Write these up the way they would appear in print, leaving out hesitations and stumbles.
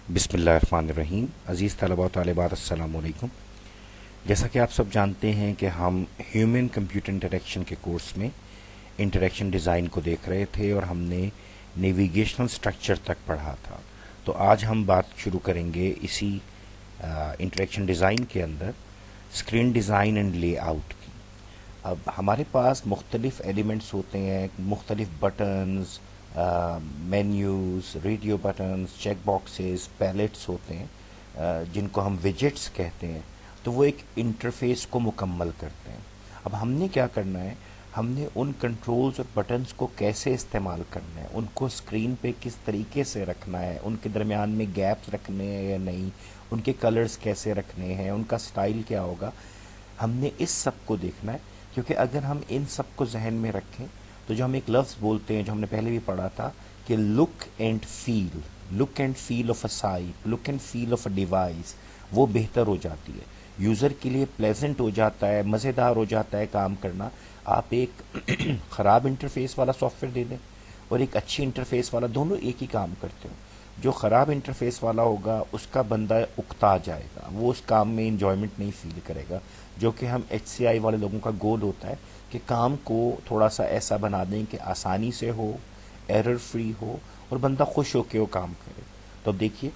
बिस्मिल्लाहिर्रहमानिर्रहीम। अज़ीज़ तलबा व तालिबात, अस्सलामु अलैकुम। जैसा कि आप सब जानते हैं कि हम ह्यूमन कंप्यूटर इंटरेक्शन के कोर्स में इंटरेक्शन डिज़ाइन को देख रहे थे और हमने नेविगेशनल स्ट्रक्चर तक पढ़ा था। तो आज हम बात शुरू करेंगे इसी इंटरेक्शन डिज़ाइन के अंदर स्क्रीन डिज़ाइन एंड लेआउट की। अब हमारे पास मुख्तलिफ एलिमेंट्स होते हैं, मुख्तलिफ buttons, menus, radio buttons, check boxes, palettes होते हैं, जिनको हम विजेट्स कहते हैं। तो वो एक इंटरफेस को मुकम्मल करते हैं। अब हमने क्या करना है, हमने उन कंट्रोल्स और बटन्स को कैसे इस्तेमाल करना है, उनको स्क्रीन पे किस तरीके से रखना है, उनके दरमियान में गैप्स रखने हैं या नहीं, उनके कलर्स कैसे रखने हैं, उनका स्टाइल क्या होगा, हमने इस सब को देखना है। क्योंकि अगर हम इन सब को जहन में रखें तो जो हम एक लफ्ज़ बोलते हैं, जो हमने पहले भी पढ़ा था कि look and feel of a site, look and feel of a device, वो बेहतर हो जाती है, यूज़र के लिए प्लेजेंट हो जाता है, मज़ेदार हो जाता है काम करना। आप एक ख़राब इंटरफेस वाला सॉफ्टवेयर दे दें और एक अच्छी इंटरफेस वाला, दोनों एक ही काम करते हो। जो ख़राब इंटरफेस वाला होगा उसका बंदा उकता जाएगा, वो उस काम में इंजॉयमेंट नहीं फील करेगा। जो कि हम HCI वाले लोगों का गोल होता है कि काम को थोड़ा सा ऐसा बना दें कि आसानी से हो, एरर फ्री हो और बंदा खुश होकर वो काम करे। तो अब देखिए,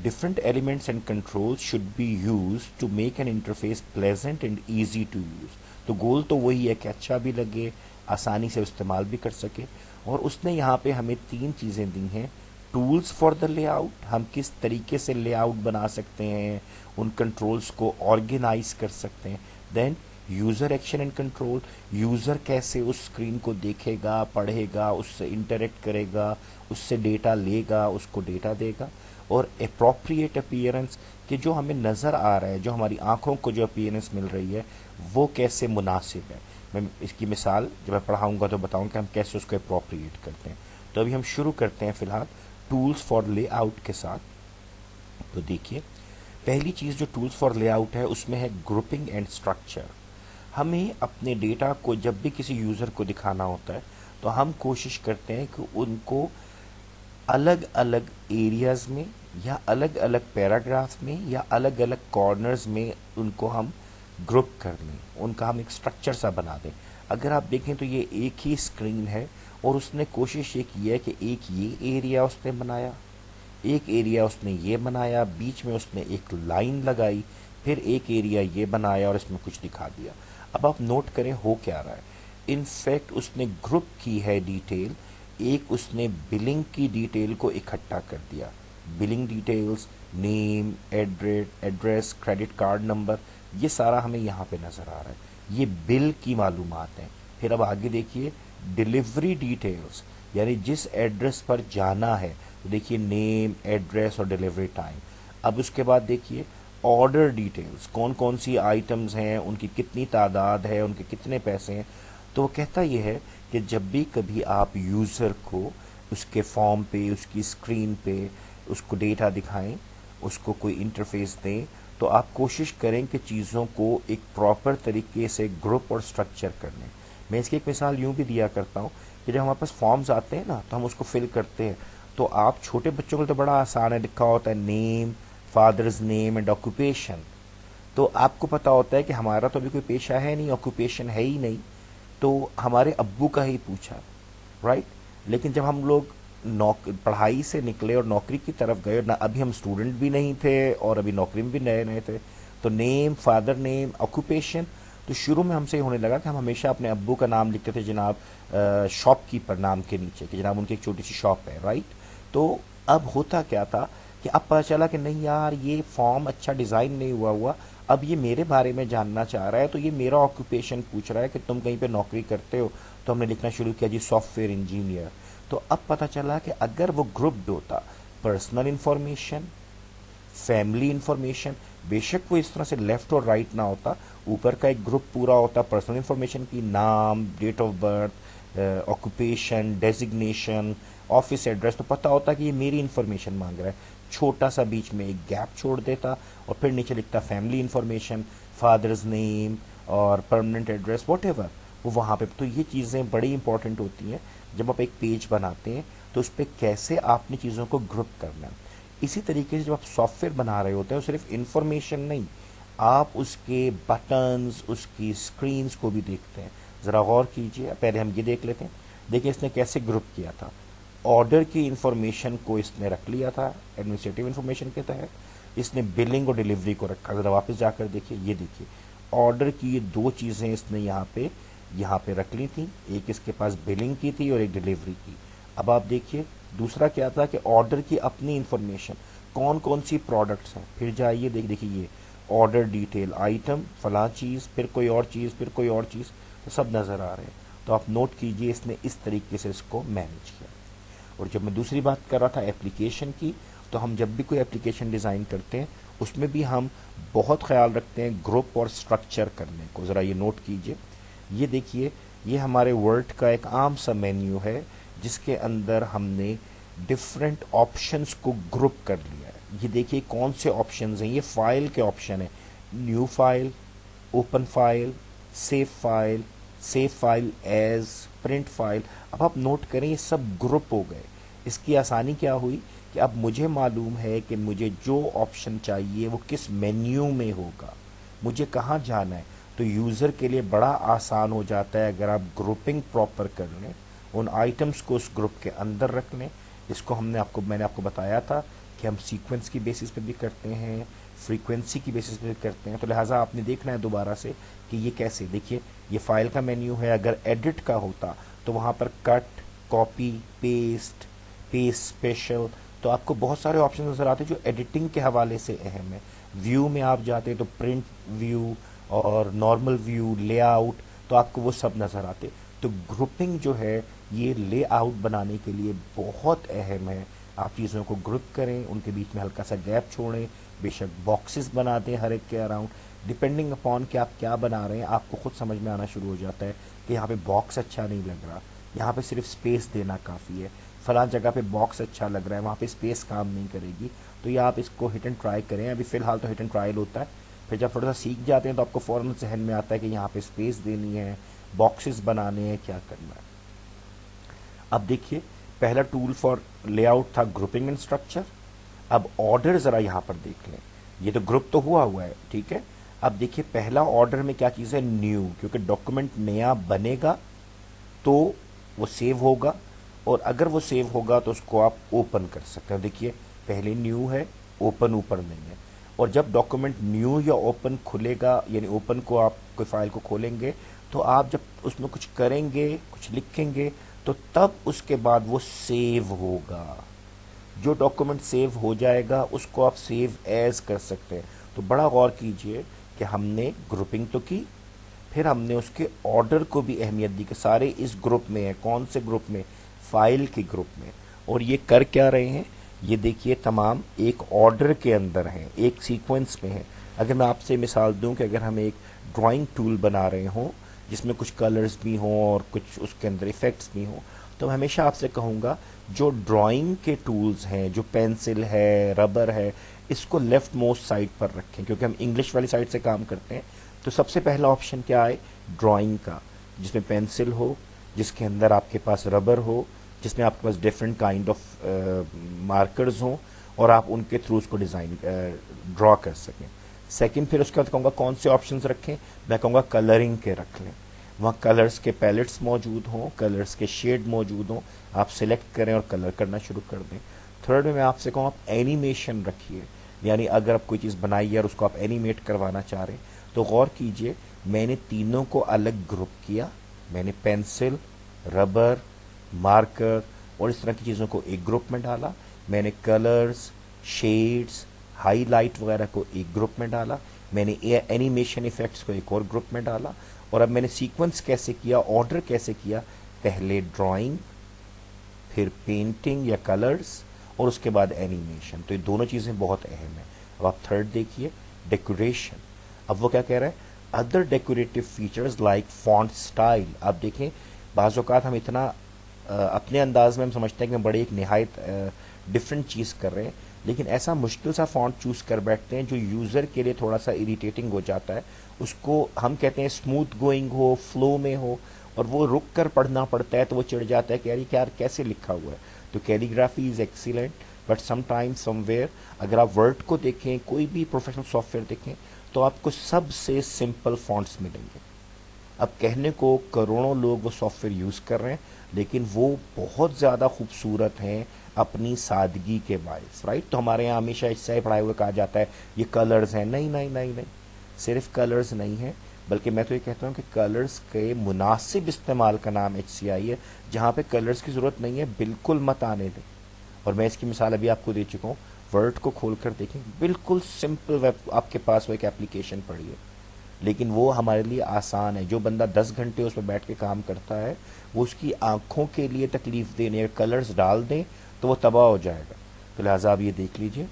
different elements and controls should be used to make an interface pleasant and easy to use। तो गोल तो वही है कि अच्छा भी लगे, आसानी से इस्तेमाल भी कर सके। और उसने यहाँ पे हमें तीन चीज़ें दी हैं। टूल्स फॉर द लेआउट, हम किस तरीके से लेआउट बना सकते हैं, उन कंट्रोल्स को ऑर्गेनाइज कर सकते हैं। Then user action and control, user कैसे उस स्क्रीन को देखेगा, पढ़ेगा, उससे इंटरेक्ट करेगा, उससे डेटा लेगा, उसको डेटा देगा। और अप्रोप्रिएट अपीयरेंस, कि जो हमें नज़र आ रहा है, जो हमारी आंखों को जो अपीयरेंस मिल रही है वो कैसे मुनासिब है। मैं इसकी मिसाल जब मैं पढ़ाऊँगा तो बताऊँगा कि हम कैसे उसको अप्रोप्रिएट करते हैं। तो अभी हम शुरू करते हैं फ़िलहाल टूल्स फॉर लेआउट के साथ। तो देखिए, पहली चीज़ जो टूल्स फॉर लेआउट है उसमें है ग्रुपिंग एंड स्ट्रक्चर। हमें अपने डेटा को जब भी किसी यूज़र को दिखाना होता है तो हम कोशिश करते हैं कि उनको अलग अलग एरियाज़ में या अलग अलग पैराग्राफ में या अलग अलग कॉर्नर्स में उनको हम ग्रुप कर लें, उनका हम एक स्ट्रक्चर सा बना दें। अगर आप देखें तो ये एक ही स्क्रीन है और उसने कोशिश ये की है कि एक ये एरिया उसने बनाया, एक एरिया उसने ये बनाया, बीच में उसने एक लाइन लगाई, फिर एक एरिया ये बनाया और इसमें कुछ दिखा दिया। अब आप नोट करें हो क्या रहा है। इनफैक्ट उसने ग्रुप की है डिटेल, एक उसने बिलिंग की डिटेल को इकट्ठा कर दिया। Billing details, name, address, credit card number, ये सारा हमें यहाँ पे नज़र आ रहा है, ये बिल की मालूमात हैं। फिर अब आगे देखिए, डिलीवरी डिटेल्स, यानी जिस एड्रेस पर जाना है, तो देखिए नेम, एड्रेस और डिलीवरी टाइम। अब उसके बाद देखिए ऑर्डर डिटेल्स, कौन कौन सी आइटम्स हैं, उनकी कितनी तादाद है, उनके कितने पैसे हैं। तो वो कहता ये है कि जब भी कभी आप यूज़र को उसके फॉर्म पे, उसकी स्क्रीन पे उसको डेटा दिखाएं, उसको कोई इंटरफेस दें, तो आप कोशिश करें कि चीज़ों को एक प्रॉपर तरीके से ग्रुप और स्ट्रक्चर कर लें। मैं इसकी एक मिसाल यूँ भी दिया करता हूँ कि जब हमारे पास फॉर्म्स आते हैं ना तो हम उसको फिल करते हैं। तो आप छोटे बच्चों के लिए तो बड़ा आसान है, लिखा होता है name, father's name and occupation. तो आपको पता होता है कि हमारा तो अभी कोई पेशा है नहीं, ऑक्यूपेशन है ही नहीं, तो हमारे अब्बू का ही पूछा, राइट। लेकिन जब हम लोग पढ़ाई से निकले और नौकरी की तरफ गए ना, अभी हम स्टूडेंट भी नहीं थे और अभी नौकरी में भी नए नए थे, तो नेम, फादर नेम, ऑक्यूपेशन, तो शुरू में हमसे होने लगा कि हम हमेशा अपने अब्बू का नाम लिखते थे जनाब शॉपकीपर नाम के नीचे, कि जनाब उनकी एक छोटी सी शॉप है, राइट। तो अब होता क्या था कि अब पता चला कि नहीं यार, ये फॉर्म अच्छा डिज़ाइन नहीं हुआ, अब ये मेरे बारे में जानना चाह रहा है, तो ये मेरा ऑक्यूपेशन पूछ रहा है कि तुम कहीं पे नौकरी करते हो। तो हमने लिखना शुरू किया जी सॉफ्टवेयर इंजीनियर। तो अब पता चला कि अगर वो ग्रुप्ड होता, पर्सनल इंफॉर्मेशन, फैमिली इंफॉर्मेशन, बेशक वो इस तरह से लेफ्ट और राइट ना होता, ऊपर का एक ग्रुप पूरा होता पर्सनल इंफॉर्मेशन की, नाम, date of birth, occupation, designation, office address, तो पता होता कि ये मेरी इंफॉर्मेशन मांग रहा है। छोटा सा बीच में एक गैप छोड़ देता और फिर नीचे लिखता फैमिली इंफॉर्मेशन, फादर्स नेम और परमानेंट एड्रेस, वॉट एवर वो वहाँ पे। तो ये चीज़ें बड़ी इंपॉर्टेंट होती हैं जब आप एक पेज बनाते हैं, तो उस पर कैसे आपने चीज़ों को ग्रुप करना है। इसी तरीके से जब आप सॉफ्टवेयर बना रहे होते हैं तो सिर्फ इंफॉर्मेशन नहीं, आप उसके बटन्स, उसकी स्क्रीन्स को भी देखते हैं। ज़रा गौर कीजिए, पहले हम ये देख लेते हैं। देखिए इसने कैसे ग्रुप किया था। ऑर्डर की इंफॉर्मेशन को इसने रख लिया था एडमिनिस्ट्रेटिव इंफॉर्मेशन के तहत, इसने बिलिंग और डिलीवरी को रखा। ज़रा वापस जाकर देखिए, ये देखिए ऑर्डर की ये दो चीज़ें इसने यहाँ पे रख ली थी, एक इसके पास बिलिंग की थी और एक डिलीवरी की। अब आप देखिए दूसरा क्या था कि ऑर्डर की अपनी इंफॉर्मेशन, कौन कौन सी प्रोडक्ट्स हैं, फिर जाइए देखिए ये ऑर्डर डिटेल, आइटम, फलां चीज़, फिर कोई और चीज़, फिर कोई और चीज़, तो सब नज़र आ रहे हैं। तो आप नोट कीजिए इसने इस तरीके से इसको मैनेज किया। और जब मैं दूसरी बात कर रहा था एप्लीकेशन की, तो हम जब भी कोई एप्लीकेशन डिज़ाइन करते हैं उसमें भी हम बहुत ख्याल रखते हैं ग्रुप और स्ट्रक्चर करने को। ज़रा ये नोट कीजिए, ये देखिए ये हमारे वर्ड का एक आम सा मेन्यू है जिसके अंदर हमने डिफरेंट ऑप्शंस को ग्रुप कर लिया है। ये देखिए कौन से ऑप्शंस हैं, ये फाइल के ऑप्शन है, new file, open file, save file as, print file. अब आप नोट करें ये सब ग्रुप हो गए। इसकी आसानी क्या हुई कि अब मुझे मालूम है कि मुझे जो ऑप्शन चाहिए वो किस मेन्यू में होगा, मुझे कहाँ जाना है। तो यूज़र के लिए बड़ा आसान हो जाता है अगर आप ग्रुपिंग प्रॉपर कर लें, उन आइटम्स को उस ग्रुप के अंदर रख लें। इसको मैंने आपको बताया था कि हम सीक्वेंस की बेसिस पे भी करते हैं, फ्रीक्वेंसी की बेसिस पे भी करते हैं। तो लिहाजा आपने देखना है दोबारा से कि ये कैसे। देखिए ये फाइल का मेन्यू है, अगर एडिट का होता तो वहाँ पर कट, कॉपी, पेस्ट, स्पेशल, तो आपको बहुत सारे ऑप्शन नज़र आते हैं जो एडिटिंग के हवाले से अहम है। व्यू में आप जाते हैं तो प्रिंट व्यू और नॉर्मल व्यू, लेआउट, तो आपको वो सब नज़र आते। तो ग्रुपिंग जो है ये लेआउट बनाने के लिए बहुत अहम है। आप चीज़ों को ग्रुप करें, उनके बीच में हल्का सा गैप छोड़ें, बेशक बॉक्सेस बना दें हर एक के अराउंड, डिपेंडिंग अपॉन कि आप क्या बना रहे हैं आपको खुद समझ में आना शुरू हो जाता है कि यहाँ पे बॉक्स अच्छा नहीं लग रहा, यहाँ पे सिर्फ स्पेस देना काफ़ी है, फलां जगह पे बॉक्स अच्छा लग रहा है, वहाँ पे स्पेस काम नहीं करेगी। तो ये आप इसको हिट एंड ट्राई करें। अभी फ़िलहाल तो हिट एंड ट्रायल होता है, फिर जब थोड़ा सा सीख जाते हैं तो आपको फ़ौरन जहन में आता है कि यहाँ पे स्पेस देनी है, बॉक्सेस बनाने हैं, क्या करना है। अब देखिए पहला टूल फॉर लेआउट था ग्रुपिंग एंड स्ट्रक्चर। अब ऑर्डर ज़रा यहाँ पर देख लें, ये तो ग्रुप तो हुआ है, ठीक है। अब देखिए पहला ऑर्डर में क्या चीज़ है, न्यू, क्योंकि डॉक्यूमेंट नया बनेगा तो वो सेव होगा, और अगर वो सेव होगा तो उसको आप ओपन कर सकते हैं। देखिए पहले न्यू है, ओपन ऊपर नहीं है। और जब डॉक्यूमेंट न्यू या ओपन खुलेगा, यानी ओपन को आप कोई फाइल को खोलेंगे तो आप जब उसमें कुछ करेंगे, कुछ लिखेंगे, तो तब उसके बाद वो सेव होगा। जो डॉक्यूमेंट सेव हो जाएगा उसको आप सेव एज कर सकते हैं। तो बड़ा गौर कीजिए कि हमने ग्रुपिंग तो की, फिर हमने उसके ऑर्डर को भी अहमियत दी कि सारे इस ग्रुप में है। कौन से ग्रुप में, फाइल के ग्रुप में। और ये कर क्या रहे हैं, ये देखिए तमाम एक ऑर्डर के अंदर हैं, एक सीक्वेंस में है। अगर मैं आपसे मिसाल दूं कि अगर हम एक ड्राइंग टूल बना रहे हों जिसमें कुछ कलर्स भी हों और कुछ उसके अंदर इफ़ेक्ट्स भी हों, तो मैं हमेशा आपसे कहूँगा जो ड्राइंग के टूल्स हैं, जो पेंसिल है, रबर है, इसको लेफ्ट मोस्ट साइड पर रखें, क्योंकि हम इंग्लिश वाली साइड से काम करते हैं। तो सबसे पहला ऑप्शन क्या है, ड्राइंग का, जिसमें पेंसिल हो, जिसके अंदर आपके पास रबर हो, जिसमें आपके पास डिफरेंट काइंड ऑफ मार्कर्स हों और आप उनके थ्रू उसको डिज़ाइन ड्रॉ कर सकें। सेकंड, फिर उसके बाद कहूँगा कौन से ऑप्शंस रखें, मैं कहूँगा कलरिंग के रख लें, वहाँ कलर्स के पैलेट्स मौजूद हों, कलर्स के शेड मौजूद हों, आप सिलेक्ट करें और कलर करना शुरू कर दें। थर्ड में मैं आपसे कहूँ आप एनिमेशन रखिए, यानी अगर आप कोई चीज़ बनाई है और उसको आप एनिमेट करवाना चाह रहे हैं, तो गौर कीजिए मैंने तीनों को अलग ग्रुप किया। मैंने पेंसिल, रबर, मार्कर और इस तरह की चीज़ों को एक ग्रुप में डाला। मैंने कलर्स, शेड्स, हाईलाइट वगैरह को एक ग्रुप में डाला। मैंने एनिमेशन इफेक्ट्स को एक और ग्रुप में डाला। और अब मैंने सीक्वेंस कैसे किया, ऑर्डर कैसे किया, पहले ड्राइंग, फिर पेंटिंग या कलर्स और उसके बाद एनिमेशन। तो ये दोनों चीज़ें बहुत अहम है। अब आप थर्ड देखिए, डेकोरेशन। अब वो क्या कह रहा है, other decorative features like font style. आप देखें बाज़ औक़ात हम इतना अपने अंदाज में हम समझते हैं कि हम बड़े एक निहायत डिफरेंट चीज़ कर रहे हैं, लेकिन ऐसा मुश्किल सा फॉन्ट चूज़ कर बैठते हैं जो यूज़र के लिए थोड़ा सा इरिटेटिंग हो जाता है। उसको हम कहते हैं स्मूथ गोइंग हो, फ्लो में हो, और वो रुक कर पढ़ना पड़ता है तो वो चिढ़ जाता है कि यार ये क्या कैसे लिखा हुआ है। तो calligraphy is excellent, but sometime somewhere अगर आप वर्ड को देखें, कोई भी प्रोफेशनल सॉफ्टवेयर देखें, तो आपको सबसे सिंपल फॉन्ट्स मिलेंगे। अब कहने को करोड़ों लोग वो सॉफ्टवेयर यूज़ कर रहे हैं, लेकिन वो बहुत ज़्यादा खूबसूरत हैं अपनी सादगी के बायस, राइट। तो हमारे यहाँ हमेशा इससे पढ़ाए हुए कहा जाता है ये कलर्स हैं। नहीं नहीं नहीं नहीं, सिर्फ कलर्स नहीं है, बल्कि मैं तो ये कहता हूँ कि कलर्स के मुनासिब इस्तेमाल का नाम HCI है। जहाँ पे कलर्स की ज़रूरत नहीं है, बिल्कुल मत आने दें। और मैं इसकी मिसाल अभी आपको दे चुका हूँ। वर्ड को खोल कर देखें, बिल्कुल सिंपल वेब आपके पास वो एक एप्लीकेशन पड़ी है, लेकिन वो हमारे लिए आसान है। जो बंदा 10 घंटे उस पर बैठ के काम करता है, वो उसकी आंखों के लिए तकलीफ देने, अगर कलर्स डाल दें तो वो तबाह हो जाएगा। तो लिहाजा आप ये देख लीजिए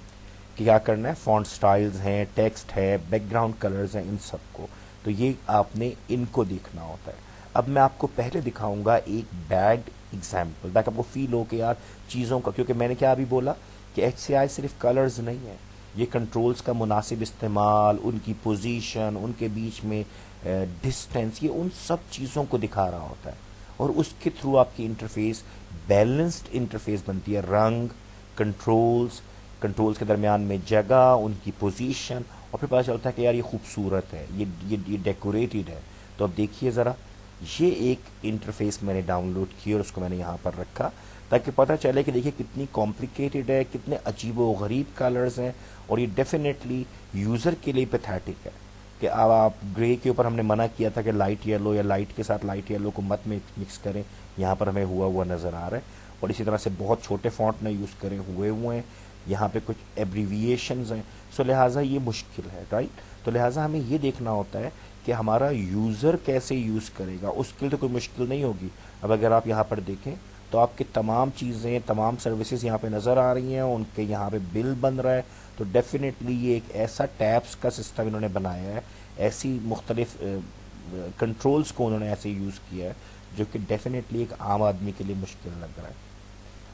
कि क्या करना है। फॉन्ट स्टाइल्स हैं, टेक्स्ट है, बैकग्राउंड कलर्स हैं, इन सबको, तो ये आपने इनको देखना होता है। अब मैं आपको पहले दिखाऊंगा एक बैड एग्जाम्पल, ताकि आपको फील हो कि यार चीज़ों का, क्योंकि मैंने क्या अभी बोला कि HCI सिर्फ कलर्स नहीं है, ये कंट्रोल्स का मुनासिब इस्तेमाल, उनकी पोजीशन, उनके बीच में डिस्टेंस, ये उन सब चीज़ों को दिखा रहा होता है। और उसके थ्रू आपकी इंटरफेस बैलेंस्ड इंटरफेस बनती है। रंग, कंट्रोल्स, कंट्रोल्स के दरमियान में जगह, उनकी पोजीशन, और फिर पता चलता है कि यार ये खूबसूरत है, ये डेकोरेटेड है। तो अब देखिए ज़रा, ये एक इंटरफेस मैंने डाउनलोड की और उसको मैंने यहाँ पर रखा, ताकि पता चले कि देखिए कितनी कॉम्प्लिकेटेड है, कितने अजीब व गरीब कलर्स हैं। और ये डेफिनेटली यूज़र के लिए पैथेटिक है कि अब आप ग्रे के ऊपर हमने मना किया था कि लाइट येलो या लाइट के साथ लाइट येलो को मत मिक्स करें, यहाँ पर हमें हुआ हुआ नज़र आ रहा है। और इसी तरह से बहुत छोटे फॉन्ट ना यूज़ करें, हुए हैं। यहाँ पे कुछ एब्रीविएशंस हैं, सो लिहाजा ये मुश्किल है, राइट। तो लिहाजा हमें ये देखना होता है कि हमारा यूज़र कैसे यूज़ करेगा, उसके लिए तो कोई मुश्किल नहीं होगी। अब अगर आप यहाँ पर देखें तो आपकी तमाम चीज़ें, तमाम सर्विसेज यहाँ पे नज़र आ रही हैं, उनके यहाँ पे बिल बन रहा है। तो डेफिनेटली ये एक ऐसा टैब्स का सिस्टम इन्होंने बनाया है, ऐसी मुख्तलिफ कंट्रोल्स को उन्होंने ऐसे यूज़ किया है, जो कि डेफिनेटली एक आम आदमी के लिए मुश्किल लग रहा है।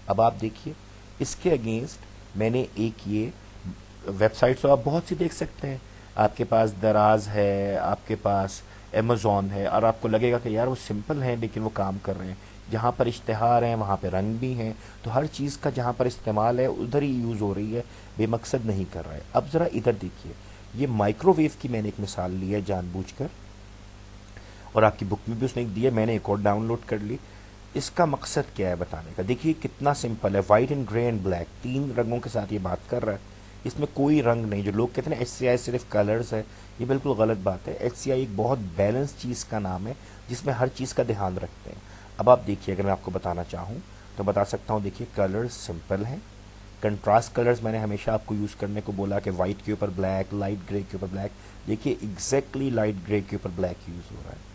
अब आप देखिए, इसके अगेंस्ट मैंने एक ये वेबसाइट तो आप बहुत सी देख सकते हैं। आपके पास दराज है, आपके पास अमेज़ॉन है, और आपको लगेगा कि यार वो सिंपल हैं लेकिन वो काम कर रहे हैं। जहाँ पर इश्तिहार हैं वहाँ पे रंग भी हैं, तो हर चीज़ का जहाँ पर इस्तेमाल है उधर ही यूज़ हो रही है, बेमकसद नहीं कर रहा है। अब ज़रा इधर देखिए, ये माइक्रोवेव की मैंने एक मिसाल ली है जानबूझकर, और आपकी बुक में भी उसने एक दी है, मैंने एक और डाउनलोड कर ली। इसका मकसद क्या है बताने का, देखिए कितना सिंपल है। White and grey and black, तीन रंगों के साथ ये बात कर रहा है। इसमें कोई रंग नहीं। जो लोग कहते हैं ना HCI सिर्फ कलर्स है, ये बिल्कुल गलत बात है। HCI एक बहुत बैलेंस चीज़ का नाम है, जिसमें हर चीज़ का ध्यान रखते हैं। अब आप देखिए, अगर मैं आपको बताना चाहूँ तो बता सकता हूँ। देखिए कलर्स सिंपल हैं। कंट्रास्ट कलर्स मैंने हमेशा आपको यूज़ करने को बोला कि वाइट के ऊपर ब्लैक, लाइट ग्रे के ऊपर ब्लैक। देखिए एग्जैक्टली लाइट ग्रे के ऊपर ब्लैक यूज़ हो रहा है।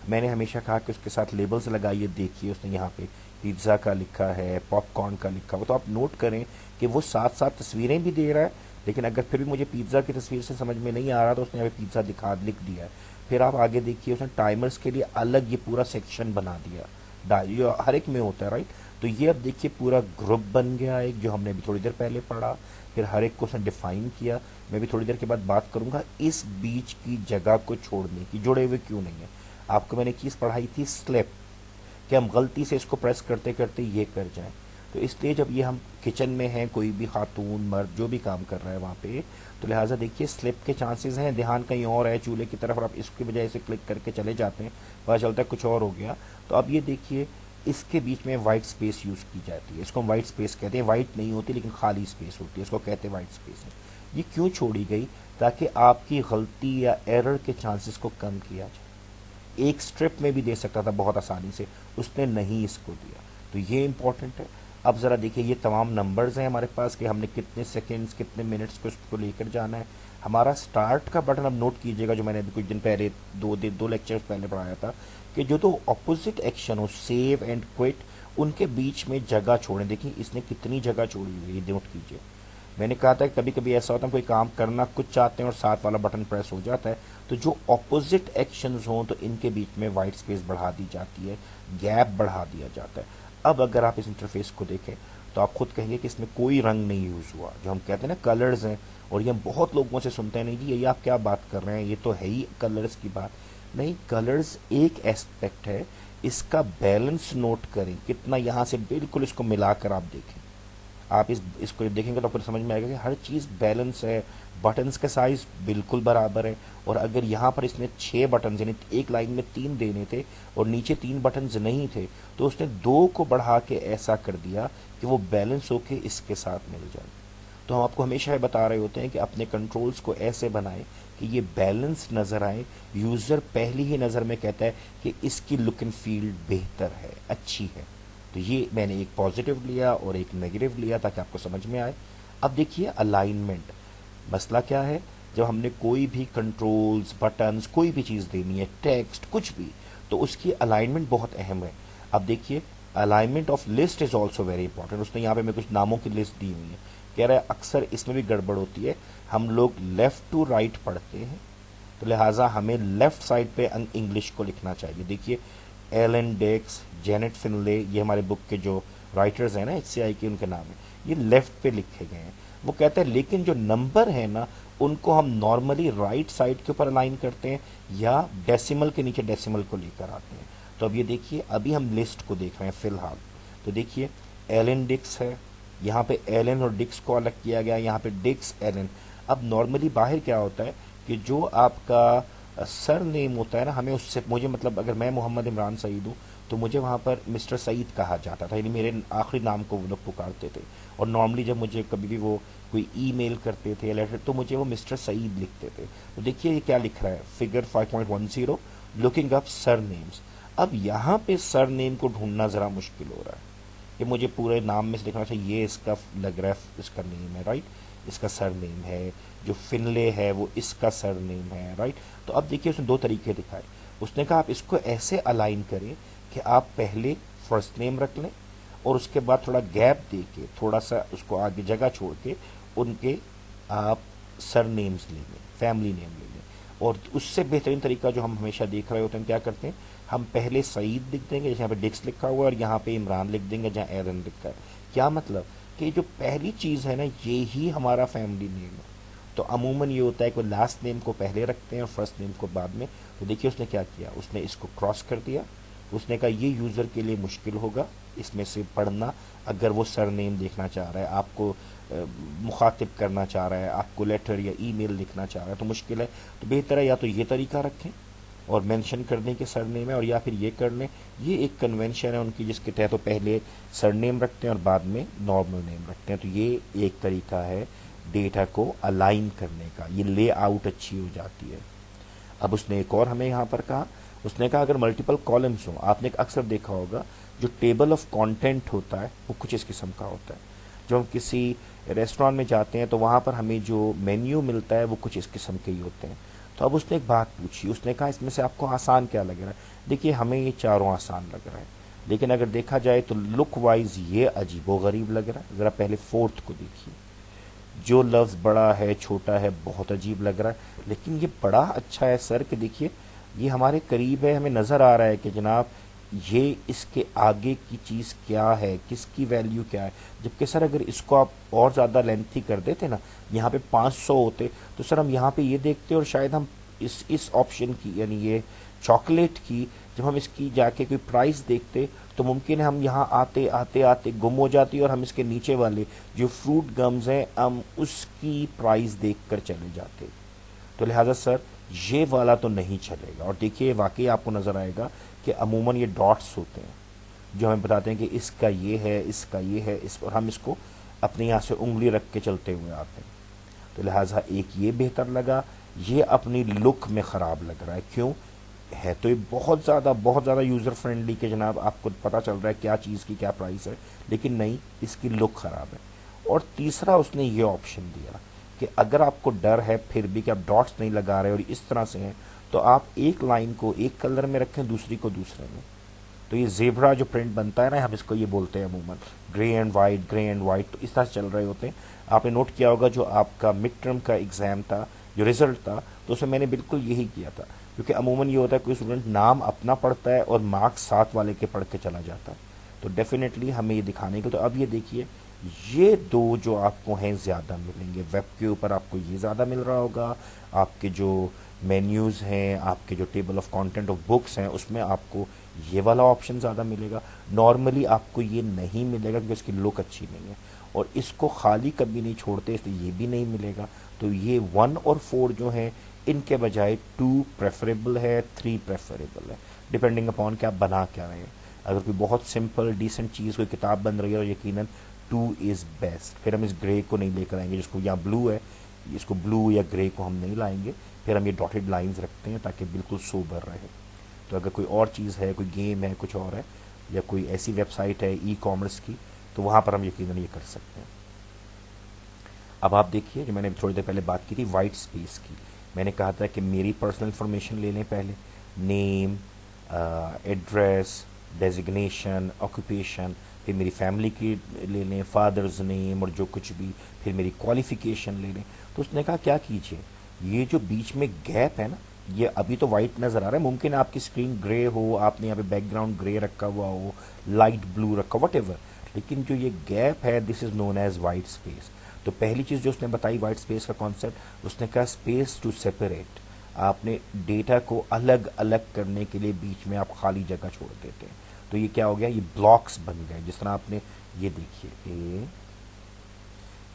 मैंने हमेशा कहा कि उसके साथ लेबल्स लगाइए। देखिए उसने यहाँ पे पिज़्ज़ा का लिखा है, पॉपकॉर्न का लिखा हुआ। तो आप नोट करें कि वो साथ साथ तस्वीरें भी दे रहा है, लेकिन अगर फिर भी मुझे पिज़्ज़ा की तस्वीर से समझ में नहीं आ रहा तो उसने यहाँ पे पिज़्ज़ा लिख दिया है। फिर आप आगे देखिए, उसने टाइमर्स के लिए अलग ये पूरा सेक्शन बना दिया, ये हर एक में होता है, राइट। तो ये अब देखिए पूरा ग्रुप बन गया एक, जो हमने अभी थोड़ी देर पहले पढ़ा। फिर हर एक को उसने डिफाइन किया। मैं भी थोड़ी देर के बाद बात करूंगा इस बीच की जगह को छोड़ने की, जुड़े हुए क्यों नहीं है। आपको मैंने चीज़ पढ़ाई थी स्लिप, कि हम गलती से इसको प्रेस करते करते ये कर जाएं। तो इसलिए जब ये हम किचन में हैं, कोई भी खातून मर्द जो भी काम कर रहा है वहाँ पे, तो लिहाजा देखिए स्लिप के चांसेस हैं, ध्यान कहीं और है चूल्हे की तरफ, और आप इसकी बजाय से क्लिक करके चले जाते हैं, पता चलता है कुछ और हो गया। तो अब ये देखिए, इसके बीच में वाइट स्पेस यूज़ की जाती है। इसको हम वाइट स्पेस कहते हैं। वाइट नहीं होती लेकिन खाली स्पेस होती है, इसको कहते हैं वाइट स्पेस है। ये क्यों छोड़ी गई? ताकि आपकी गलती या एरर के चांसेस को कम किया जाए। एक स्ट्रिप में भी दे सकता था बहुत आसानी से, उसने नहीं इसको दिया, तो ये इंपॉर्टेंट है। अब ज़रा देखिए, ये तमाम नंबर्स हैं हमारे पास कि हमने कितने सेकंड्स, कितने मिनट्स को इसको लेकर जाना है। हमारा स्टार्ट का बटन अब नोट कीजिएगा, जो मैंने अभी कुछ दिन पहले दो लेक्चर्स पहले पढ़ाया था, कि जो तो ऑपोजिट एक्शन हो, सेव एंड क्विट, उनके बीच में जगह छोड़ें। देखिए इसने कितनी जगह छोड़ी हुई है, नोट कीजिए। मैंने कहा था कि कभी कभी ऐसा होता है, कोई काम करना कुछ चाहते हैं और साथ वाला बटन प्रेस हो जाता है, तो जो ऑपोजिट एक्शंस हों तो इनके बीच में वाइट स्पेस बढ़ा दी जाती है, गैप बढ़ा दिया जाता है। अब अगर आप इस इंटरफेस को देखें तो आप खुद कहेंगे कि इसमें कोई रंग नहीं यूज़ हुआ, जो हम कहते हैं ना कलर्स हैं। और ये हम बहुत लोगों से सुनते हैं, नहीं जी ये आप क्या बात कर रहे हैं, ये तो है ही कलर्स की बात। नहीं, कलर्स एक एस्पेक्ट है, इसका बैलेंस नोट करें कितना, यहाँ से बिल्कुल इसको मिलाकर आप देखें। आप इसको देखेंगे तो आपको समझ में आएगा कि हर चीज़ बैलेंस है, बटन्स का साइज बिल्कुल बराबर है। और अगर यहाँ पर इसने 6 बटन यानी एक लाइन में 3 देने थे और नीचे 3 बटन्स नहीं थे, तो उसने 2 को बढ़ा के ऐसा कर दिया कि वो बैलेंस होके इसके साथ मिल जाए। तो हम आपको हमेशा ये बता रहे होते हैं कि अपने कंट्रोल्स को ऐसे बनाएं कि ये बैलेंस नज़र आए। यूज़र पहली ही नज़र में कहता है कि इसकी लुक एंड फील बेहतर है, अच्छी है। तो ये मैंने एक पॉजिटिव लिया और एक नेगेटिव लिया ताकि आपको समझ में आए। अब देखिए अलाइनमेंट, मसला क्या है, जब हमने कोई भी कंट्रोल्स बटन्स कोई भी चीज़ देनी है, टेक्स्ट कुछ भी, तो उसकी अलाइनमेंट बहुत अहम है। अब देखिए alignment of list is also very important. उसने यहाँ पे मैं कुछ नामों की लिस्ट दी हुई है, कह रहा है अक्सर इसमें भी गड़बड़ होती है, हम लोग लेफ्ट टू राइट पढ़ते हैं, तो लिहाजा हमें लेफ्ट साइड पे इंग्लिश को लिखना चाहिए। देखिए एलन डेक्स, जेनेट फिनले, ये हमारे बुक के जो राइटर्स हैं ना HCI के, उनके नाम है, ये लेफ्ट पे लिखे गए हैं। वो कहते हैं लेकिन जो नंबर है ना उनको हम नॉर्मली राइट साइड के ऊपर अलाइन करते हैं या डेसिमल के नीचे डेसिमल को लेकर आते हैं। तो अब ये देखिए अभी हम लिस्ट को देख रहे हैं फिलहाल। तो देखिए एलन डिक्स है, यहाँ पे एलन और डिक्स को अलग किया गया, यहाँ पे डिक्स एलन। अब नॉर्मली बाहर क्या होता है कि जो आपका सर नेम होता है ना, हमें उससे, मुझे मतलब अगर मैं मोहम्मद इमरान सईद हूँ तो मुझे वहाँ पर मिस्टर सईद कहा जाता था, यानी मेरे आखिरी नाम को वो लोग पुकारते थे। और नॉर्मली जब मुझे कभी भी वो कोई ईमेल करते थे या लेटर, तो मुझे वो मिस्टर सईद लिखते थे। तो देखिए ये क्या लिख रहा है, figure 5.10 looking up sir names. अब यहाँ पे सर नेम को ढूंढना ज़रा मुश्किल हो रहा है कि मुझे पूरे नाम में से लिखना चाहिए, ये इसका लग रहा है इसका नेम है, राइट, इसका सर नेम है। जो फिनले है वो इसका सर नेम है, राइट। तो अब देखिए उसने 2 तरीके दिखाए। उसने कहा आप इसको ऐसे अलाइन करें कि आप पहले फर्स्ट नेम रख लें और उसके बाद थोड़ा गैप दे के, थोड़ा सा उसको आगे जगह छोड़ के उनके आप सर नेम्स ले लें, फैमिली नेम ले लें। और उससे बेहतरीन तरीका जो हम हमेशा देख रहे होते हैं, क्या करते हैं, हम पहले सईद लिख देंगे जैसे यहाँ पे डिक्स लिखा हुआ है और यहाँ पे इमरान लिख देंगे जहाँ एरन लिखा है। क्या मतलब कि जो पहली चीज़ है ना ये ही हमारा फैमिली नेम है। तो अमूमन ये होता है कि लास्ट नेम को पहले रखते हैं और फर्स्ट नेम को बाद में। तो देखिए उसने क्या किया, उसने इसको क्रॉस कर दिया। उसने कहा ये यूज़र के लिए मुश्किल होगा इसमें से पढ़ना, अगर वो सर नेम देखना चाह रहा है, आपको मुखातिब करना चाह रहा है, आपको लेटर या ईमेल लिखना चाह रहा है, तो मुश्किल है। तो बेहतर है या तो ये तरीका रखें और मेंशन कर दें कि सरनेम है, और या फिर ये कर लें। ये एक कन्वेंशन है उनकी जिसके तहत तो पहले सरनेम रखते हैं और बाद में नॉर्मल नेम रखते हैं। तो ये एक तरीका है डेटा को अलाइन करने का, ये लेआउट अच्छी हो जाती है। अब उसने एक और हमें यहाँ पर कहा, उसने कहा अगर मल्टीपल कॉलम्स हो, आपने अक्सर देखा होगा जो टेबल ऑफ कंटेंट होता है वो कुछ इस किस्म का होता है। जब हम किसी रेस्टोरेंट में जाते हैं तो वहाँ पर हमें जो मेन्यू मिलता है वो कुछ इस किस्म के ही होते हैं। तो अब उसने एक बात पूछी, उसने कहा इसमें से आपको आसान क्या लग रहा है। देखिए हमें ये चारों आसान लग रहा है, लेकिन अगर देखा जाए तो लुक वाइज ये अजीबो गरीब लग रहा है। ज़रा पहले फोर्थ को देखिए, जो लफ्ज़ बड़ा है छोटा है बहुत अजीब लग रहा है, लेकिन ये बड़ा अच्छा है सर कि देखिए ये हमारे करीब है, हमें नज़र आ रहा है कि जनाब ये इसके आगे की चीज़ क्या है, किसकी वैल्यू क्या है। जबकि सर अगर इसको आप और ज़्यादा लेंथी कर देते ना, यहाँ पे 500 होते, तो सर हम यहाँ पे ये देखते और शायद हम इस ऑप्शन की, यानी ये चॉकलेट की, जब हम इसकी जाके कोई प्राइस देखते तो मुमकिन है हम यहाँ आते आते आते गुम हो जाती और हम इसके नीचे वाले जो फ्रूट गम्स हैं हम उसकी प्राइस देख कर चले जाते। तो लिहाजा सर ये वाला तो नहीं चलेगा। और देखिए वाकई आपको नज़र आएगा कि अमूमन ये डॉट्स होते हैं जो हमें बताते हैं कि इसका ये है, इसका ये है, इस और हम इसको अपने यहाँ से उंगली रख के चलते हुए आते हैं। तो लिहाजा एक ये बेहतर लगा, ये अपनी लुक में ख़राब लग रहा है। क्यों है, तो ये बहुत ज़्यादा यूज़र फ्रेंडली के जनाब आपको पता चल रहा है क्या चीज़ की क्या प्राइस है, लेकिन नहीं, इसकी लुक ख़राब है। और तीसरा उसने ये ऑप्शन दिया कि अगर आपको डर है फिर भी कि आप डॉट्स नहीं लगा रहे और इस तरह से हैं, तो आप एक लाइन को एक कलर में रखें, दूसरी को दूसरे में। तो ये जेब्रा जो प्रिंट बनता है ना, हम इसको ये बोलते हैं अमूमन ग्रे एंड वाइट, तो इस तरह से चल रहे होते हैं। आपने नोट किया होगा जो आपका मिड टर्म का एग्ज़ाम था, जो रिजल्ट था, तो उसमें मैंने बिल्कुल यही किया था। क्योंकि अमूमन ये होता है कोई स्टूडेंट नाम अपना पढ़ता है और मार्क्स साथ वाले के पढ़ के चला जाता है, तो डेफिनेटली हमें ये दिखाने को। तो अब ये देखिए ये दो जो आपको हैं ज़्यादा मिलेंगे, वेब के ऊपर आपको ये ज़्यादा मिल रहा होगा, आपके जो मेन्यूज़ हैं, आपके जो table of content of books हैं उसमें आपको ये वाला ऑप्शन ज़्यादा मिलेगा। नॉर्मली आपको ये नहीं मिलेगा क्योंकि उसकी लुक अच्छी नहीं है। और इसको खाली कभी नहीं छोड़ते, इसलिए ये भी नहीं मिलेगा। तो ये 1 और 4 जो है इनके बजाय 2 प्रेफरेबल है, 3 प्रेफरेबल है, डिपेंडिंग अपॉन कि आप बना क्या रहे हैं। अगर कोई बहुत सिंपल डिसेंट चीज़ कोई किताब बन रही है, और यकीनन 2 इज़ बेस्ट। फिर हम इस ग्रे को नहीं लेकर आएंगे, जिसको यहाँ ब्लू है, इसको ब्लू या ग्रे को हम नहीं लाएंगे। फिर हम ये डॉटेड लाइंस रखते हैं ताकि बिल्कुल सोबर रहे। तो अगर कोई और चीज़ है, कोई गेम है, कुछ और है, या कोई ऐसी वेबसाइट है ई कॉमर्स की, तो वहाँ पर हम यकीनन ये कर सकते हैं। अब आप देखिए, जो मैंने थोड़ी देर पहले बात की थी वाइट स्पेस की, मैंने कहा था कि मेरी पर्सनल इन्फॉर्मेशन ले लें पहले, नेम, एड्रेस, डेजिग्नेशन, ऑक्यूपेशन, फिर मेरी फैमिली की ले लें, फादर्स नेम और जो कुछ भी, फिर मेरी क्वालिफिकेशन ले लें। तो उसने कहा क्या कीजिए, ये जो बीच में गैप है ना, ये अभी तो वाइट नज़र आ रहा है, मुमकिन है आपकी स्क्रीन ग्रे हो, आपने यहाँ पे बैकग्राउंड ग्रे रखा हुआ हो, लाइट ब्लू रखा, वट एवर, लेकिन जो ये गैप है this is known as white space. तो पहली चीज़ जो उसने बताई वाइट स्पेस का कॉन्सेप्ट, उसने कहा स्पेस टू सेपरेट। आपने डेटा को अलग अलग करने के लिए बीच में आप खाली जगह छोड़ देते हैं। तो ये क्या हो गया, ये ब्लॉक्स बन गए। जिस तरह आपने ये देखिए,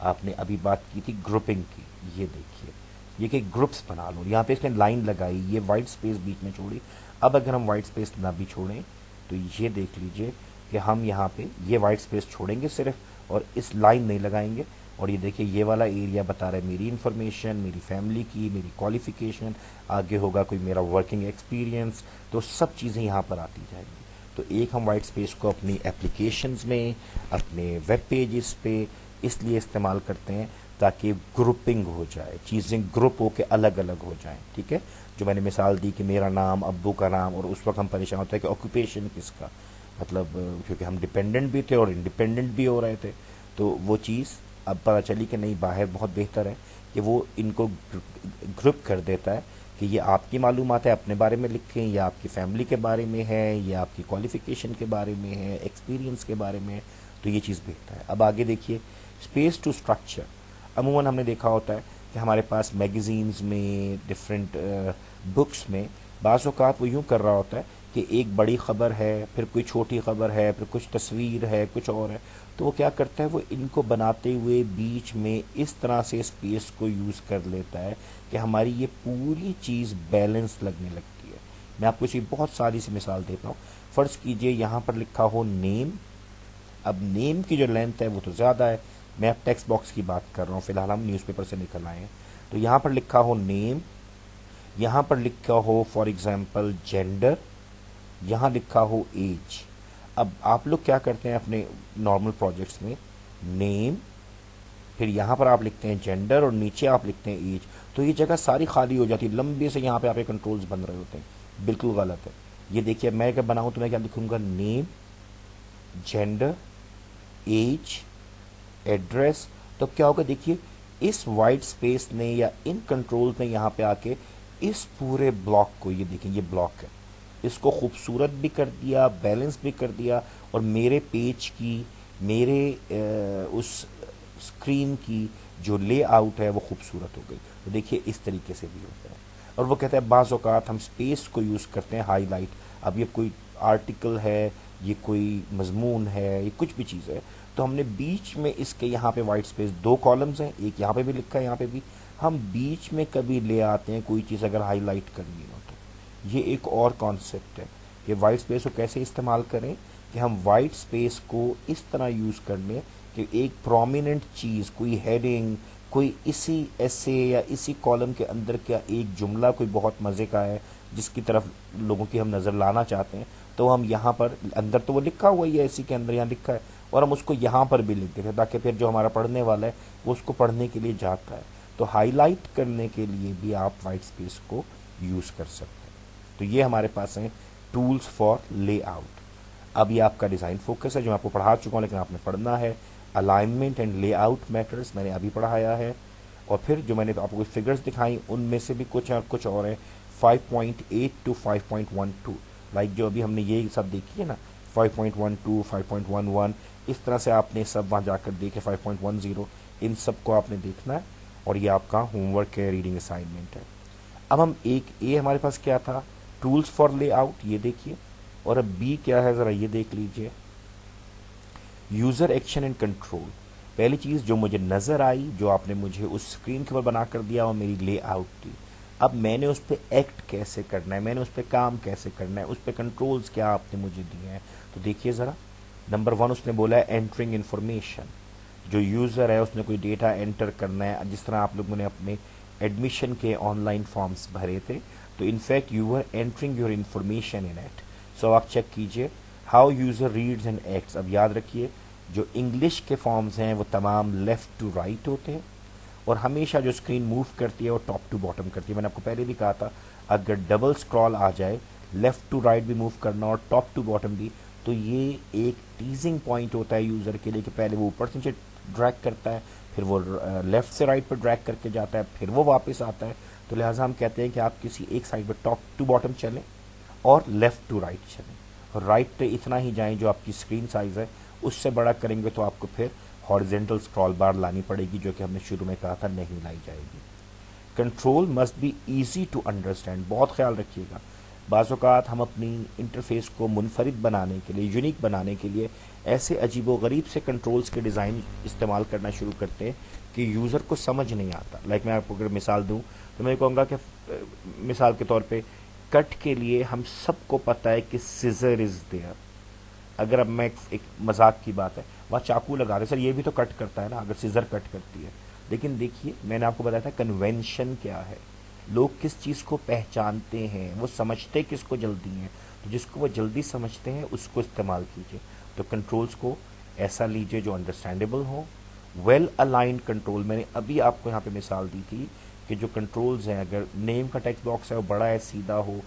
आपने अभी बात की थी ग्रुपिंग की, ये देखिए, ये कि ग्रुप्स बना लो, यहाँ पे इसने लाइन लगाई, ये वाइट स्पेस बीच में छोड़ी। अब अगर हम वाइट स्पेस ना भी छोड़ें, तो ये देख लीजिए कि हम यहाँ पे ये वाइट स्पेस छोड़ेंगे सिर्फ, और इस लाइन नहीं लगाएंगे। और ये देखिए, ये वाला एरिया बता रहा है मेरी इन्फॉर्मेशन, मेरी फैमिली की, मेरी क्वालिफिकेशन, आगे होगा कोई मेरा वर्किंग एक्सपीरियंस, तो सब चीज़ें यहाँ पर आती जाएंगी। तो एक हम वाइट स्पेस को अपनी एप्लीकेशंस में, अपने वेब पेजेस पे इसलिए इस्तेमाल करते हैं ताकि ग्रुपिंग हो जाए, चीज़ें ग्रुप होकर अलग अलग हो जाएं। ठीक है, जो मैंने मिसाल दी कि मेरा नाम, अब्बू का नाम, और उस वक्त हम परेशान होते हैं कि ऑक्यूपेशन किसका, मतलब क्योंकि हम डिपेंडेंट भी थे और इंडिपेंडेंट भी हो रहे थे। तो वो चीज़ अब पता चली कि नहीं, बाहर बहुत बेहतर है कि वो इनको ग्रुप कर देता है कि ये आपकी मालूमात है, अपने बारे में लिखें, या आपकी फैमिली के बारे में है, या आपकी क्वालिफिकेशन के बारे में है, एक्सपीरियंस के बारे में है। तो ये चीज़ बेहतर है। अब आगे देखिए, स्पेस टू स्ट्रक्चर। अमूमन हमने देखा होता है कि हमारे पास मैगज़ीन्स में, डिफरेंट बुक्स में बाज़ औक़ात वो यूँ कर रहा होता है कि एक बड़ी ख़बर है, फिर कोई छोटी ख़बर है, फिर कुछ तस्वीर है, कुछ और है। तो वो क्या करता है, वो इनको बनाते हुए बीच में इस तरह से स्पेस को यूज़ कर लेता है कि हमारी ये पूरी चीज़ बैलेंस लगने लगती है। मैं आपको इसी बहुत सारी सी मिसाल देता हूँ। फ़र्ज़ कीजिए यहाँ पर लिखा हो नेम। अब नेम की जो लेंथ है वो तो ज़्यादा है, मैं अब टेक्स्ट बॉक्स की बात कर रहा हूँ, फिलहाल हम न्यूज़पेपर से निकल आए हैं। तो यहाँ पर लिखा हो नेम, यहाँ पर लिखा हो फॉर एग्जांपल जेंडर, यहाँ लिखा हो एज। अब आप लोग क्या करते हैं अपने नॉर्मल प्रोजेक्ट्स में, नेम, फिर यहाँ पर आप लिखते हैं जेंडर और नीचे आप लिखते हैं एज, तो ये जगह सारी खाली हो जाती है, लंबे से यहाँ पे आपके कंट्रोल्स बन रहे होते हैं। बिल्कुल गलत है। ये देखिए, मैं अगर बनाऊँ तो मैं क्या लिखूँगा, नेम, जेंडर, एज, एड्रेस। तो क्या होगा, देखिए इस वाइट स्पेस ने या इन कंट्रोल्स ने यहाँ पे आके इस पूरे ब्लॉक को, ये देखिए ये ब्लॉक है, इसको खूबसूरत भी कर दिया, बैलेंस भी कर दिया, और मेरे पेज की, मेरे उस स्क्रीन की जो लेआउट है वो खूबसूरत हो गई। तो देखिए इस तरीके से भी होता है। और वो कहता है बाज़ औक़ात हम स्पेस को यूज़ करते हैं हाईलाइट। अब ये कोई आर्टिकल है, ये कोई मजमून है, ये कुछ भी चीज़ है, तो हमने बीच में इसके यहाँ पे वाइट स्पेस, 2 कॉलम्स हैं, एक यहाँ पे भी लिखा है, यहाँ पे भी, हम बीच में कभी ले आते हैं कोई चीज़ अगर हाईलाइट करनी हो तो। ये एक और कॉन्सेप्ट है कि वाइट स्पेस को कैसे इस्तेमाल करें, कि हम वाइट स्पेस को इस तरह यूज़ कर लें कि एक प्रोमिनेंट चीज़, कोई हेडिंग, कोई इसी ऐसे या इसी कॉलम के अंदर का एक जुमला कोई बहुत मज़े का है जिसकी तरफ लोगों की हम नज़र लाना चाहते हैं, तो हम यहाँ पर, अंदर तो वो लिखा हुआ ही है, इसी के अंदर यहाँ लिखा है, और हम उसको यहाँ पर भी लिख देते हैं ताकि फिर जो हमारा पढ़ने वाला है वो उसको पढ़ने के लिए जाता है। तो हाईलाइट करने के लिए भी आप वाइट स्पेस को यूज़ कर सकते हैं। तो ये हमारे पास हैं टूल्स फॉर लेआउट। अब ये आपका डिज़ाइन फोकस है जो मैं आपको पढ़ा चुका हूँ, लेकिन आपने पढ़ना है। अलाइनमेंट एंड लेआउट मैटर्स मैंने अभी पढ़ाया है, और फिर जो मैंने आपको फिगर्स दिखाई उनमें से भी कुछ और हैं, 5.8 टू 5.12, लाइक जो अभी हमने ये सब देखी है ना, 5.12, 5.11, इस तरह से आपने सब वहाँ जाकर देखे, 5.10, इन सब को आपने देखना है, और ये आपका होमवर्क है, रीडिंग असाइनमेंट है। अब हम एक ए हमारे पास क्या था, टूल्स फॉर लेआउट, ये देखिए, और अब बी क्या है ज़रा ये देख लीजिए, यूज़र एक्शन एंड कंट्रोल। पहली चीज़ जो मुझे नज़र आई, जो आपने मुझे उस स्क्रीन के ऊपर बना कर दिया, वो मेरी लेआउट थी। अब मैंने उस पर एक्ट कैसे करना है, मैंने उस पर काम कैसे करना है, उस पर कंट्रोल्स क्या आपने मुझे दिए हैं। तो देखिए ज़रा, नंबर 1 उसने बोला है एंटरिंग इन्फॉर्मेशन। जो यूज़र है उसने कोई डेटा एंटर करना है, जिस तरह आप लोगों ने अपने एडमिशन के ऑनलाइन फॉर्म्स भरे थे, तो in fact you are entering your information in it. So आप चेक कीजिए how user reads and acts. अब याद रखिए, जो इंग्लिश के फॉर्म्स हैं वो तमाम लेफ़्ट टू राइट होते हैं, और हमेशा जो स्क्रीन मूव करती है वो टॉप टू बॉटम करती है। मैंने आपको पहले भी कहा था, अगर डबल स्क्रॉल आ जाए, लेफ़्ट टू राइट भी मूव करना और टॉप टू बॉटम भी, तो ये एक टीजिंग पॉइंट होता है यूज़र के लिए कि पहले वो ऊपर से नीचे ड्रैग करता है, फिर वो लेफ़्ट से राइट पर ड्रैग करके जाता है, फिर वो वापस आता है। तो लिहाजा हम कहते हैं कि आप किसी एक साइड पर टॉप टू बॉटम चलें और लेफ़्ट टू राइट चलें, और राइट पे इतना ही जाएं जो आपकी स्क्रीन साइज़ है। उससे बड़ा करेंगे तो आपको फिर हॉरिजेंटल स्क्रॉल बार लानी पड़ेगी, जो कि हमने शुरू में कहा था नहीं लाई जाएगी। Control must be easy to understand. बहुत ख्याल रखिएगा, बाज़ औक़ात हम अपनी इंटरफेस को मुनफरिद बनाने के लिए, यूनिक बनाने के लिए ऐसे अजीबो गरीब से कंट्रोल्स के डिज़ाइन इस्तेमाल करना शुरू करते हैं कि यूज़र को समझ नहीं आता। लाइक मैं आपको अगर मिसाल दूँ तो मैं कहूँगा कि मिसाल के तौर पे कट के लिए हम सबको पता है कि सिजर इज़ देयर। अगर अब मैं एक मजाक की बात है, वहाँ चाकू लगा रहे, सर ये भी तो कट करता है ना, अगर सीजर कट करती है। लेकिन देखिए, मैंने आपको बताया था कन्वेंशन क्या है, लोग किस चीज़ को पहचानते हैं, वो समझते किसको जल्दी हैं, तो जिसको वो जल्दी समझते हैं उसको इस्तेमाल कीजिए। तो कंट्रोल्स को ऐसा लीजिए जो अंडरस्टैंडेबल हो, वेल अलाइंड कंट्रोल। मैंने अभी आपको यहाँ पे मिसाल दी थी कि जो कंट्रोल्स हैं, अगर नेम का टेक्स्ट बॉक्स है वो बड़ा है, सीधा हो,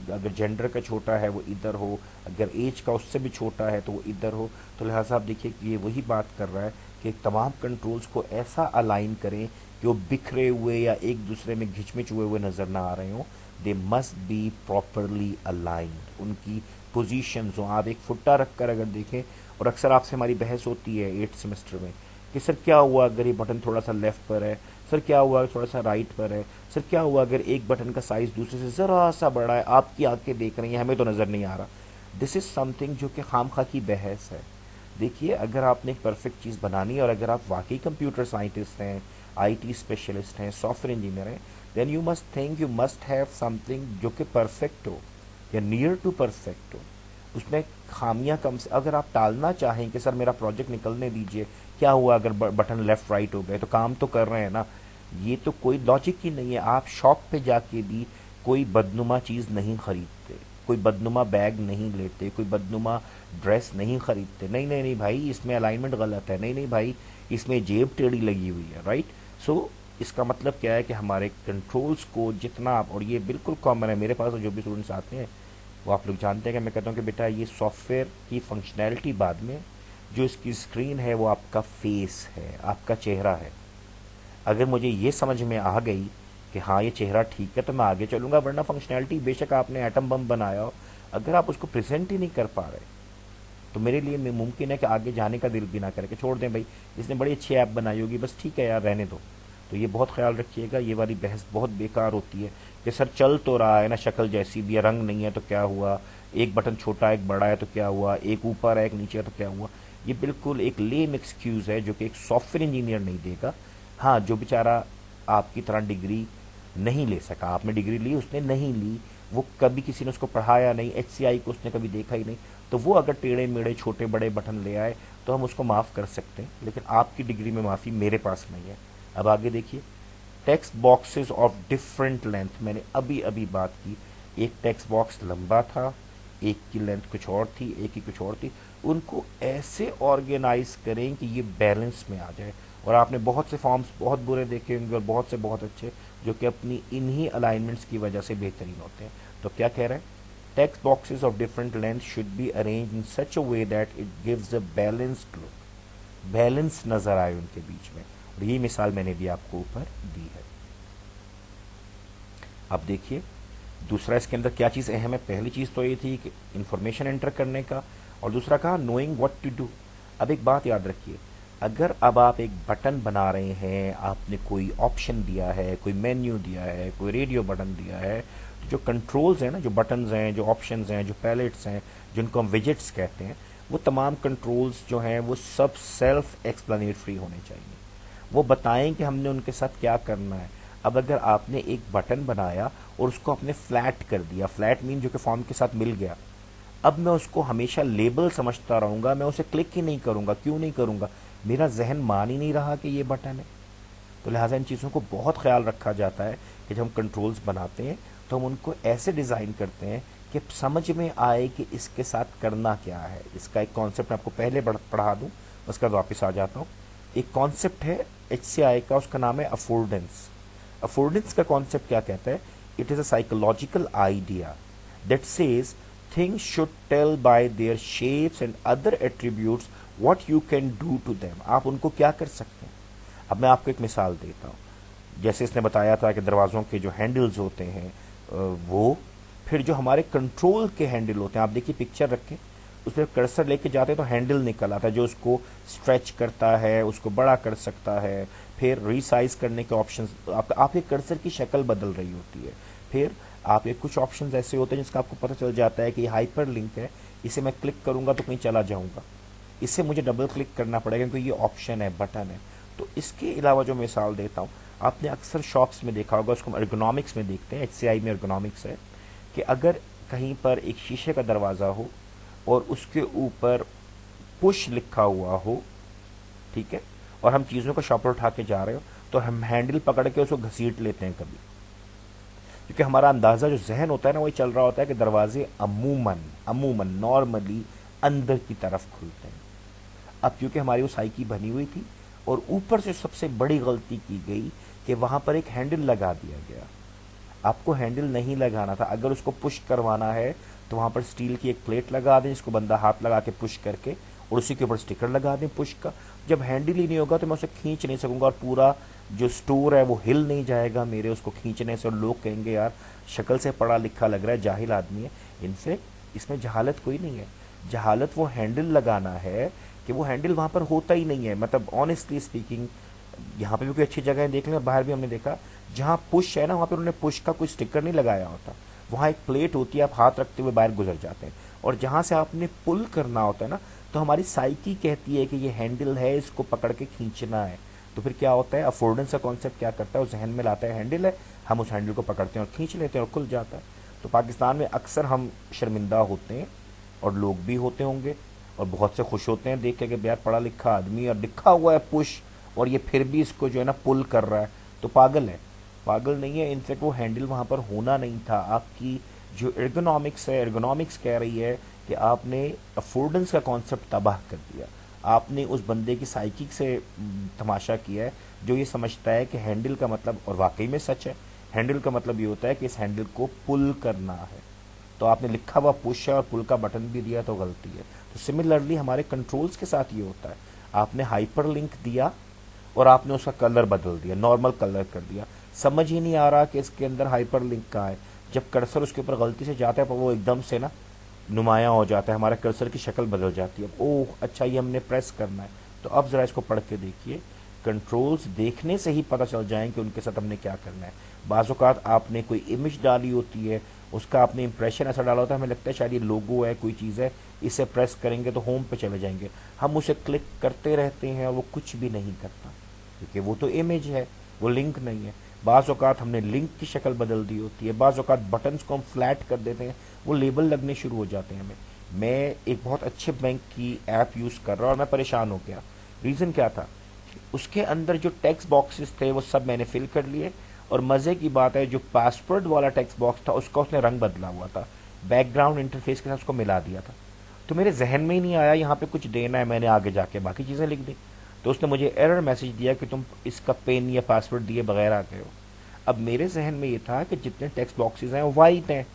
अगर जेंडर का छोटा है वो इधर हो, अगर एज का उससे भी छोटा है तो वो इधर हो। तो लिहाजा आप देखिए कि ये वही बात कर रहा है कि तमाम कंट्रोल्स को ऐसा अलाइन करें कि वो बिखरे हुए या एक दूसरे में घिचमिच हुए नज़र ना आ रहे हों। They must be properly aligned, उनकी पोजीशंस हो। आप एक फुट्टा रख कर अगर देखें, और अक्सर आपसे हमारी बहस होती है 8th सेमेस्टर में कि सर क्या हुआ अगर ये बटन थोड़ा सा लेफ्ट पर है, सर क्या हुआ अगर थोड़ा सा राइट पर है, सर क्या हुआ अगर एक बटन का साइज दूसरे से ज़रा सा बड़ा है, आपकी आंखें देख रही हैं, हमें तो नज़र नहीं आ रहा। दिस इज़ समथिंग जो कि खामखा की बहस है। देखिए, अगर आपने एक परफेक्ट चीज़ बनानी है और अगर आप वाकई कंप्यूटर साइंटिस्ट हैं, आईटी स्पेशलिस्ट हैं, सॉफ्टवेयर इंजीनियर हैं, then you must think, you must have something जो कि परफेक्ट हो या नियर टू परफेक्ट हो। उसमें खामियां कम से, अगर आप टालना चाहें कि सर मेरा प्रोजेक्ट निकलने दीजिए, क्या हुआ अगर बटन लेफ्ट राइट हो गए, तो काम तो कर रहे हैं ना, ये तो कोई लॉजिक ही नहीं है। आप शॉप पे जाके भी कोई बदनुमा चीज़ नहीं खरीदते, कोई बदनुमा बैग नहीं लेते, कोई बदनुमा ड्रेस नहीं खरीदते। नहीं नहीं नहीं भाई, इसमें अलाइनमेंट गलत है, नहीं नहीं भाई इसमें जेब टेढ़ी लगी हुई है, राइट। सो इसका मतलब क्या है कि हमारे कंट्रोल्स को जितना आप, और ये बिल्कुल कॉमन है, मेरे पास जो भी स्टूडेंट्स आते हैं वो आप लोग जानते हैं कि मैं कहता हूँ कि बेटा ये सॉफ्टवेयर की फंक्शनैलिटी बाद में, जो इसकी स्क्रीन है वो आपका फेस है, आपका चेहरा है। अगर मुझे ये समझ में आ गई कि हाँ ये चेहरा ठीक है तो मैं आगे चलूंगा, वरना फंक्शनैलिटी बेशक आपने एटम बम बनाया हो, अगर आप उसको प्रेजेंट ही नहीं कर पा रहे तो मेरे लिए मुमकिन है कि आगे जाने का दिल भी ना करे, कि छोड़ दें भाई, इसने बड़ी अच्छी ऐप बनाई होगी, बस ठीक है यार रहने दो। तो ये बहुत ख्याल रखिएगा, ये वाली बहस बहुत बेकार होती है कि सर चल तो रहा है ना, शक्ल जैसी भी है, रंग नहीं है तो क्या हुआ, एक बटन छोटा एक बड़ा है तो क्या हुआ, एक ऊपर है एक नीचे है तो क्या हुआ। ये बिल्कुल एक लेम एक्सक्यूज़ है जो कि एक सॉफ्टवेयर इंजीनियर नहीं देगा। हाँ, जो बेचारा आपकी तरह डिग्री नहीं ले सका, आपने डिग्री ली उसने नहीं ली, वो कभी किसी ने उसको पढ़ाया नहीं, HCI को उसने कभी देखा ही नहीं, तो वो अगर टेढ़े मेढ़े छोटे बड़े बटन ले आए तो हम उसको माफ़ कर सकते हैं, लेकिन आपकी डिग्री में माफ़ी मेरे पास नहीं है। अब आगे देखिए, text boxes of different length, मैंने अभी अभी बात की, एक टेक्स्ट बॉक्स लंबा था, एक की लेंथ कुछ और थी, एक की कुछ और थी, उनको ऐसे ऑर्गेनाइज करें कि ये बैलेंस में आ जाए। और आपने बहुत से फॉर्म्स बहुत बुरे देखे होंगे और बहुत से बहुत अच्छे, जो कि अपनी इन्हीं अलाइनमेंट्स की वजह से बेहतरीन होते हैं। तो क्या कह रहे हैं, text boxes of different length should be arrange in such a way that it gives a balanced look, balance नजर आए उनके बीच में। और ये मिसाल मैंने भी आपको ऊपर दी है। अब देखिए दूसरा इसके अंदर क्या चीज़ अहम है। पहली चीज़ तो ये थी कि इंफॉर्मेशन एंटर करने का, और दूसरा कहा नोइंग व्हाट टू डू। अब एक बात याद रखिए, अगर अब आप एक बटन बना रहे हैं, आपने कोई ऑप्शन दिया है, कोई मेन्यू दिया है, कोई रेडियो बटन दिया है, तो जो कंट्रोल्स हैं ना, जो बटन्स हैं, जो ऑप्शंस हैं, जो पैलेट्स हैं, जिनको हम विजेट्स कहते हैं, वो तमाम कंट्रोल्स जो हैं वो सब सेल्फ एक्सप्लेनेटरी होने चाहिए। वो बताएं कि हमने उनके साथ क्या करना है। अब अगर आपने एक बटन बनाया और उसको आपने फ्लैट कर दिया, फ्लैट मीन जो कि फॉर्म के साथ मिल गया, अब मैं उसको हमेशा लेबल समझता रहूंगा, मैं उसे क्लिक ही नहीं करूंगा। क्यों नहीं करूंगा? मेरा जहन मान ही नहीं रहा कि ये बटन है। तो लिहाजा इन चीज़ों को बहुत ख्याल रखा जाता है कि जब हम कंट्रोल्स बनाते हैं तो हम उनको ऐसे डिज़ाइन करते हैं कि समझ में आए कि इसके साथ करना क्या है। इसका एक कॉन्सेप्ट आपको पहले पढ़ा दूं, उसका वापस आ जाता हूँ। एक कॉन्सेप्ट है HCI का, उसका नाम है अफोर्डेंस। अफोर्डेंस का कॉन्सेप्ट क्या कहता है? It is a psychological idea that says things should tell by their shapes and other attributes what you can do to them। आप उनको क्या कर सकते हैं। अब मैं आपको एक मिसाल देता हूँ। जैसे इसने बताया था कि दरवाज़ों के जो हैंडल्स होते हैं वो, फिर जो हमारे कंट्रोल के हैंडल होते हैं, आप देखिए पिक्चर रखें, उस पर कर्सर लेके जाते हैं तो हैंडल निकल आता है जो उसको स्ट्रेच करता है, उसको बड़ा कर सकता है। फिर रीसाइज करने के ऑप्शंस, आपके कर्सर की शक्ल बदल रही होती है। फिर आपके कुछ ऑप्शंस ऐसे होते हैं जिसका आपको पता चल जाता है कि ये हाइपर लिंक है, इसे मैं क्लिक करूंगा तो कहीं चला जाऊंगा, इसे मुझे डबल क्लिक करना पड़ेगा क्योंकि ये ऑप्शन है, बटन है। तो इसके अलावा जो मिसाल देता हूँ, आपने अक्सर शॉप्स में देखा होगा, उसको हम एर्गोनॉमिक्स में देखते हैं, HCI में एर्गोनॉमिक्स है कि अगर कहीं पर एक शीशे का दरवाज़ा हो और उसके ऊपर पुश लिखा हुआ हो, ठीक है, और हम चीज़ों का शॉपर उठा के जा रहे हो, तो हम हैंडल पकड़ के उसको घसीट लेते हैं कभी, क्योंकि हमारा अंदाज़ा जो जहन होता है ना, वही चल रहा होता है कि दरवाजे अमूमन अमूमन नॉर्मली अंदर की तरफ खुलते हैं। अब क्योंकि हमारी वो साइकी बनी हुई थी और ऊपर से सबसे बड़ी गलती की गई कि वहां पर एक हैंडल लगा दिया गया। आपको हैंडल नहीं लगाना था, अगर उसको पुश करवाना है तो वहां पर स्टील की एक प्लेट लगा दें जिसको बंदा हाथ लगा के पुश करके, और उसी के ऊपर स्टिकर लगा दें पुश का। जब हैंडल ही नहीं होगा तो मैं उसे खींच नहीं सकूंगा और पूरा जो स्टोर है वो हिल नहीं जाएगा मेरे उसको खींचने से, और लोग कहेंगे यार शक्ल से पढ़ा लिखा लग रहा है, जाहिल आदमी है। इनफैक्ट इसमें जहालत कोई नहीं है, जहालत वो हैंडल लगाना है कि वो हैंडल वहां पर होता ही नहीं है। मतलब ऑनेस्टली स्पीकिंग, यहाँ पे भी कोई अच्छी जगह है देख लें, बाहर भी हमने देखा जहाँ पुश है ना, वहाँ पे उन्होंने पुश का कोई स्टिकर नहीं लगाया होता। वहाँ एक प्लेट होती है, आप हाथ रखते हुए बाहर गुजर जाते हैं, और जहाँ से आपने पुल करना होता है ना, तो हमारी साइकी कहती है कि ये हैंडल है, इसको पकड़ के खींचना है। तो फिर क्या होता है, अफोर्डेंस का कॉन्सेप्ट क्या करता है, वो जहन में लाता है हैंडल है, हम उस हैंडल को पकड़ते हैं और खींच लेते हैं और खुल जाता है। तो पाकिस्तान में अक्सर हम शर्मिंदा होते हैं, और लोग भी होते होंगे, और बहुत से खुश होते हैं देख के कि यार पढ़ा लिखा आदमी और लिखा हुआ है पुश, और ये फिर भी इसको जो है ना पुल कर रहा है, तो पागल है। पागल नहीं है, इनफैक्ट वो हैंडल वहां पर होना नहीं था। आपकी जो एर्गोनॉमिक्स है, एर्गोनॉमिक्स कह रही है कि आपने अफोर्डेंस का कॉन्सेप्ट तबाह कर दिया। आपने उस बंदे की साइकी से तमाशा किया है जो ये समझता है कि हैंडल का मतलब, और वाकई में सच है, हैंडल का मतलब ये होता है कि इस हैंडल को पुल करना है। तो आपने लिखा हुआ पुश है और पुल का बटन भी दिया तो गलती है। तो सिमिलरली हमारे कंट्रोल्स के साथ ये होता है, आपने हाइपर लिंक दिया और आपने उसका कलर बदल दिया, नॉर्मल कलर कर दिया, समझ ही नहीं आ रहा कि इसके अंदर हाइपर लिंक कहाँ है। जब कर्सर उसके ऊपर गलती से जाता है तो वो एकदम से ना नुमाया हो जाता है, हमारे कर्सर की शक्ल बदल जाती है। ओह अच्छा, ये हमने प्रेस करना है। तो अब जरा इसको पढ़ के देखिए, कंट्रोल्स देखने से ही पता चल जाए कि उनके साथ हमने क्या करना है। बाज़ औक़ात आपने कोई इमेज डाली होती है, उसका आपने इंप्रेशन ऐसा डाला होता है, हमें लगता है शायद ये लोगो है, कोई चीज़ है, इसे प्रेस करेंगे तो होम पे चले जाएंगे। हम उसे क्लिक करते रहते हैं और वो कुछ भी नहीं करता, क्योंकि वो तो इमेज है, वो लिंक नहीं है। बाज़ औक़ात हमने लिंक की शक्ल बदल दी होती है, बाज़ औक़ात बटन्स को हम फ्लैट कर देते हैं, वो लेबल लगने शुरू हो जाते हैं हमें। मैं एक बहुत अच्छे बैंक की ऐप यूज़ कर रहा और मैं परेशान हो गया। रीज़न क्या था, उसके अंदर जो टेक्स्ट बॉक्सेस थे वो सब मैंने फिल कर लिए, और मज़े की बात है जो पासवर्ड वाला टेक्स्ट बॉक्स था उसका उसने रंग बदला हुआ था, बैकग्राउंड इंटरफेस के साथ उसको मिला दिया था। तो मेरे जहन में ही नहीं आया यहाँ पे कुछ देना है, मैंने आगे जाके बाकी चीज़ें लिख दी। तो उसने मुझे एरर मैसेज दिया कि तुम इसका पिन या पासवर्ड दिए बगैर आ गए हो। अब मेरे जहन में ये था कि जितने टेक्स्ट बॉक्सेस हैं वो वाइट हैं,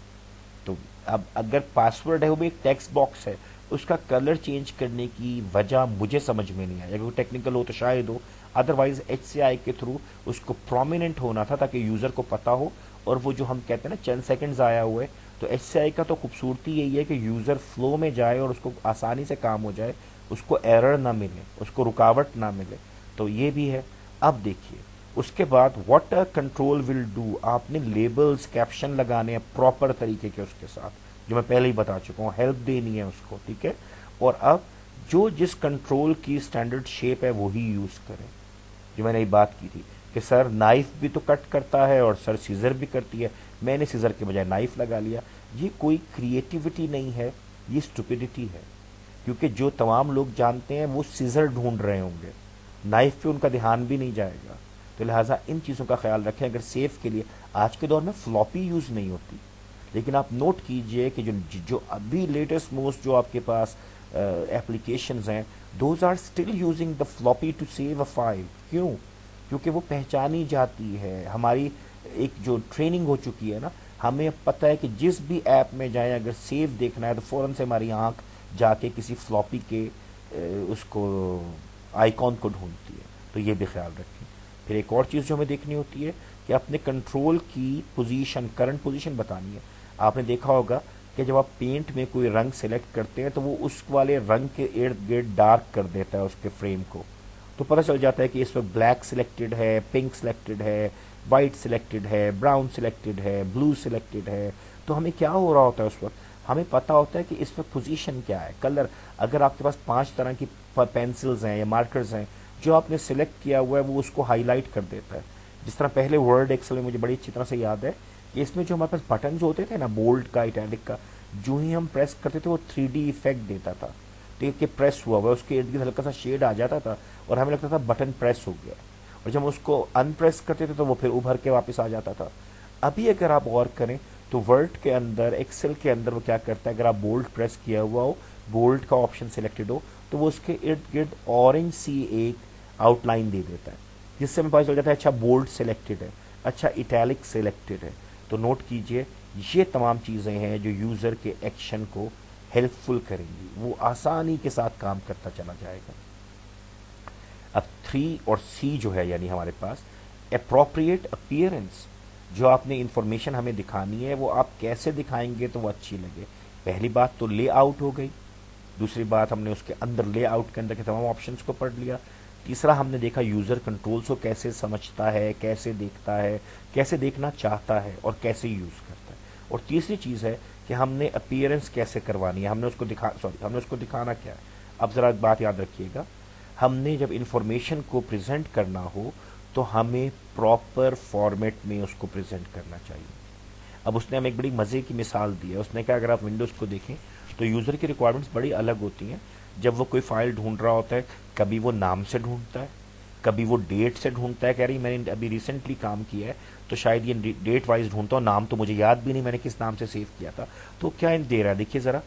तो अब अगर पासवर्ड है वो भी एक टेक्स्ट बॉक्स है, उसका कलर चेंज करने की वजह मुझे समझ में नहीं आई। अगर वो टेक्निकल हो तो शायद हो, अदरवाइज HCI के थ्रू उसको प्रोमिनेंट होना था ताकि यूज़र को पता हो। और वो जो हम कहते हैं ना चंद सेकंड्स आया हुआ है, तो HCI का तो खूबसूरती यही है कि यूज़र फ्लो में जाए और उसको आसानी से काम हो जाए, उसको एरर ना मिले, उसको रुकावट ना मिले। तो ये भी है। अब देखिए उसके बाद what a control will do, आपने लेबल्स कैप्शन लगाने हैं प्रॉपर तरीके के उसके साथ, जो मैं पहले ही बता चुका हूँ, हेल्प देनी है उसको, ठीक है। और अब जो जिस कंट्रोल की स्टैंडर्ड शेप है वही यूज़ करें। जो मैंने ये बात की थी कि सर नाइफ भी तो कट करता है और सर सीजर भी करती है, मैंने सीजर के बजाय नाइफ लगा लिया। ये कोई क्रिएटिविटी नहीं है, ये स्टुपिडिटी है। क्योंकि जो तमाम लोग जानते हैं वो सीजर ढूंढ रहे होंगे, नाइफ पे उनका ध्यान भी नहीं जाएगा। तो लिहाजा इन चीज़ों का ख्याल रखें। अगर सेफ के लिए आज के दौर में फ्लॉपी यूज़ नहीं होती, लेकिन आप नोट कीजिए कि जो जो अभी लेटेस्ट मोस्ट जो आपके पास एप्लीकेशंस हैं, those are still using the floppy to save a file. क्यों? क्योंकि वो पहचानी जाती है। हमारी एक जो ट्रेनिंग हो चुकी है ना, हमें पता है कि जिस भी ऐप में जाए अगर सेव देखना है तो फ़ौरन से हमारी आंख जाके किसी फ्लॉपी के उसको आइकॉन को ढूंढती है। तो ये भी ख्याल रखें। फिर एक और चीज़ जो हमें देखनी होती है कि अपने कंट्रोल की पोजीशन, करंट पोजीशन बतानी है। आपने देखा होगा कि जब आप पेंट में कोई रंग सेलेक्ट करते हैं तो वो उस वाले रंग के इर्द गिर्द डार्क कर देता है उसके फ्रेम को। तो पता चल जाता है कि इस वक्त ब्लैक सिलेक्टेड है, पिंक सिलेक्टेड है, वाइट सिलेक्टेड है, ब्राउन सिलेक्टेड है, ब्लू सिलेक्टेड है। तो हमें क्या हो रहा होता है उस वक्त? हमें पता होता है कि इस वक्त पोजीशन क्या है, कलर। अगर आपके पास 5 तरह की पेंसिल्स हैं या मार्कर्स हैं, जो आपने सिलेक्ट किया हुआ है वो उसको हाईलाइट कर देता है। जिस तरह पहले वर्ड एक्सेल में मुझे बड़ी अच्छी तरह से याद है कि इसमें जो हमारे पास बटन्स होते थे ना, बोल्ड का, इटैलिक का, जो ही हम प्रेस करते थे वो 3D इफेक्ट देता था। ठीक है कि प्रेस हुआ हुआ, उसके इर्द गिर्द हल्का सा शेड आ जाता था और हमें लगता था बटन प्रेस हो गया। और जब हम उसको अनप्रेस करते थे तो वो फिर उभर के वापस आ जाता था। अभी अगर आप गौर करें तो वर्ड के अंदर, एक्सेल के अंदर वो क्या करता है, अगर आप बोल्ड प्रेस किया हुआ हो, बोल्ड का ऑप्शन सिलेक्टेड हो, तो वो उसके इर्द गिर्द ऑरेंज सी एक आउटलाइन दे देता है, जिससे हमें पता चल जाता है अच्छा बोल्ड सिलेक्टेड है, अच्छा इटैलिक सिलेक्टेड है। तो नोट कीजिए, ये तमाम चीज़ें हैं जो यूज़र के एक्शन को हेल्पफुल करेंगी, वो आसानी के साथ काम करता चला जाएगा। अब 3 और C जो है, यानी हमारे पास अप्रोप्रिएट अपीयरेंस, जो आपने इंफॉर्मेशन हमें दिखानी है वो आप कैसे दिखाएंगे तो वो अच्छी लगे। पहली बात तो लेआउट हो गई, दूसरी बात हमने उसके अंदर लेआउट के अंदर के तमाम ऑप्शंस को पढ़ लिया, तीसरा हमने देखा यूज़र कंट्रोल्स को कैसे समझता है, कैसे देखता है, कैसे देखना चाहता है और कैसे यूज़ करता है, और तीसरी चीज़ है कि हमने अपीयरेंस कैसे करवानी है, हमने उसको दिखाना क्या है। अब ज़रा बात याद रखिएगा, हमने जब इंफॉर्मेशन को प्रेजेंट करना हो तो हमें प्रॉपर फॉर्मेट में उसको प्रेजेंट करना चाहिए। अब उसने हमें एक बड़ी मज़े की मिसाल दी है। उसने कहा अगर आप विंडोज़ को देखें तो यूज़र की रिक्वायरमेंट्स बड़ी अलग होती हैं। जब वो कोई फाइल ढूंढ रहा होता है, कभी वो नाम से ढूंढता है, कभी वो डेट से ढूंढता है। कह रही मैंने अभी रिसेंटली काम किया है तो शायद ये डेट वाइज ढूंढता हूँ, नाम तो मुझे याद भी नहीं मैंने किस नाम से सेव किया था। तो क्या दे रहा है, देखिए ज़रा,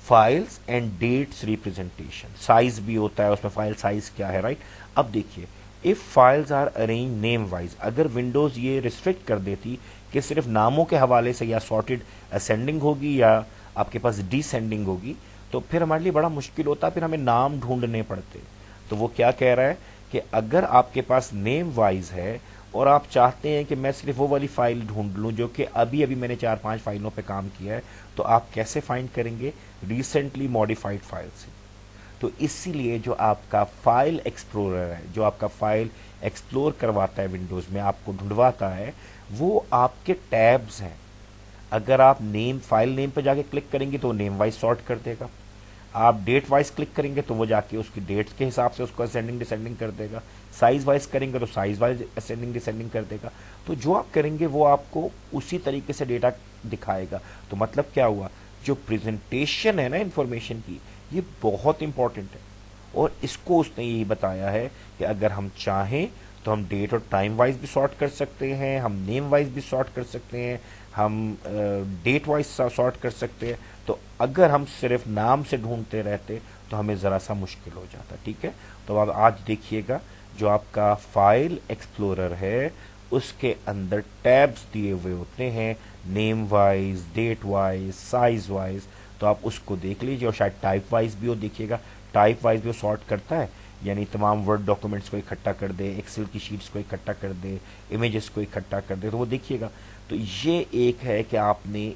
files and dates representation. Size भी होता है उसमें, फाइल साइज क्या है, राइट। अब देखिए, if files are arrange name wise, अगर विंडोज ये रिस्ट्रिक्ट कर देती कि सिर्फ नामों के हवाले से या सॉर्टेड असेंडिंग होगी या आपके पास डिसेंडिंग होगी, तो फिर हमारे लिए बड़ा मुश्किल होता, फिर हमें नाम ढूंढने पड़ते। तो वो क्या कह रहा है कि अगर आपके पास नेम वाइज है और आप चाहते हैं कि मैं सिर्फ वो वाली फाइल ढूंढ लूं जो कि अभी अभी मैंने 4-5 फाइलों पे काम किया है, तो आप कैसे फाइंड करेंगे? रिसेंटली मॉडिफाइड फाइल से। तो इसीलिए जो आपका फाइल एक्सप्लोरर है, जो आपका फाइल एक्सप्लोर करवाता है विंडोज में, आपको ढूंढवाता है, वो आपके टैब्स हैं। अगर आप नेम, फाइल नेम पर जाके क्लिक करेंगे तो नेम वाइज सॉर्ट कर देगा। आप डेट वाइज क्लिक करेंगे तो वो जाके उसकी डेट्स के हिसाब से उसको असेंडिंग डिसेंडिंग कर देगा। साइज वाइज करेंगे तो साइज वाइज असेंडिंग डिसेंडिंग कर देगा। तो जो आप करेंगे वो आपको उसी तरीके से डेटा दिखाएगा। तो मतलब क्या हुआ, जो प्रेजेंटेशन है ना इंफॉर्मेशन की, ये बहुत इंपॉर्टेंट है। और इसको उसने यही बताया है कि अगर हम चाहें तो हम डेट और टाइम वाइज भी सॉर्ट कर सकते हैं, हम नेम वाइज भी सॉर्ट कर सकते हैं, हम डेट वाइज सॉर्ट कर सकते हैं। तो अगर हम सिर्फ नाम से ढूंढते रहते तो हमें ज़रा सा मुश्किल हो जाता। ठीक है, तो अब आज देखिएगा, जो आपका फाइल एक्सप्लोरर है उसके अंदर टैब्स दिए हुए होते हैं, name wise, date wise, size wise. तो आप उसको देख लीजिए, और शायद टाइप वाइज भी हो, देखिएगा टाइप वाइज भी वो सॉर्ट करता है, यानी तमाम वर्ड डॉक्यूमेंट्स को इकट्ठा कर दे, एक्सेल की शीट्स को इकट्ठा कर दे, इमेजेस को इकट्ठा कर दे, तो वो देखिएगा। तो ये एक है कि आपने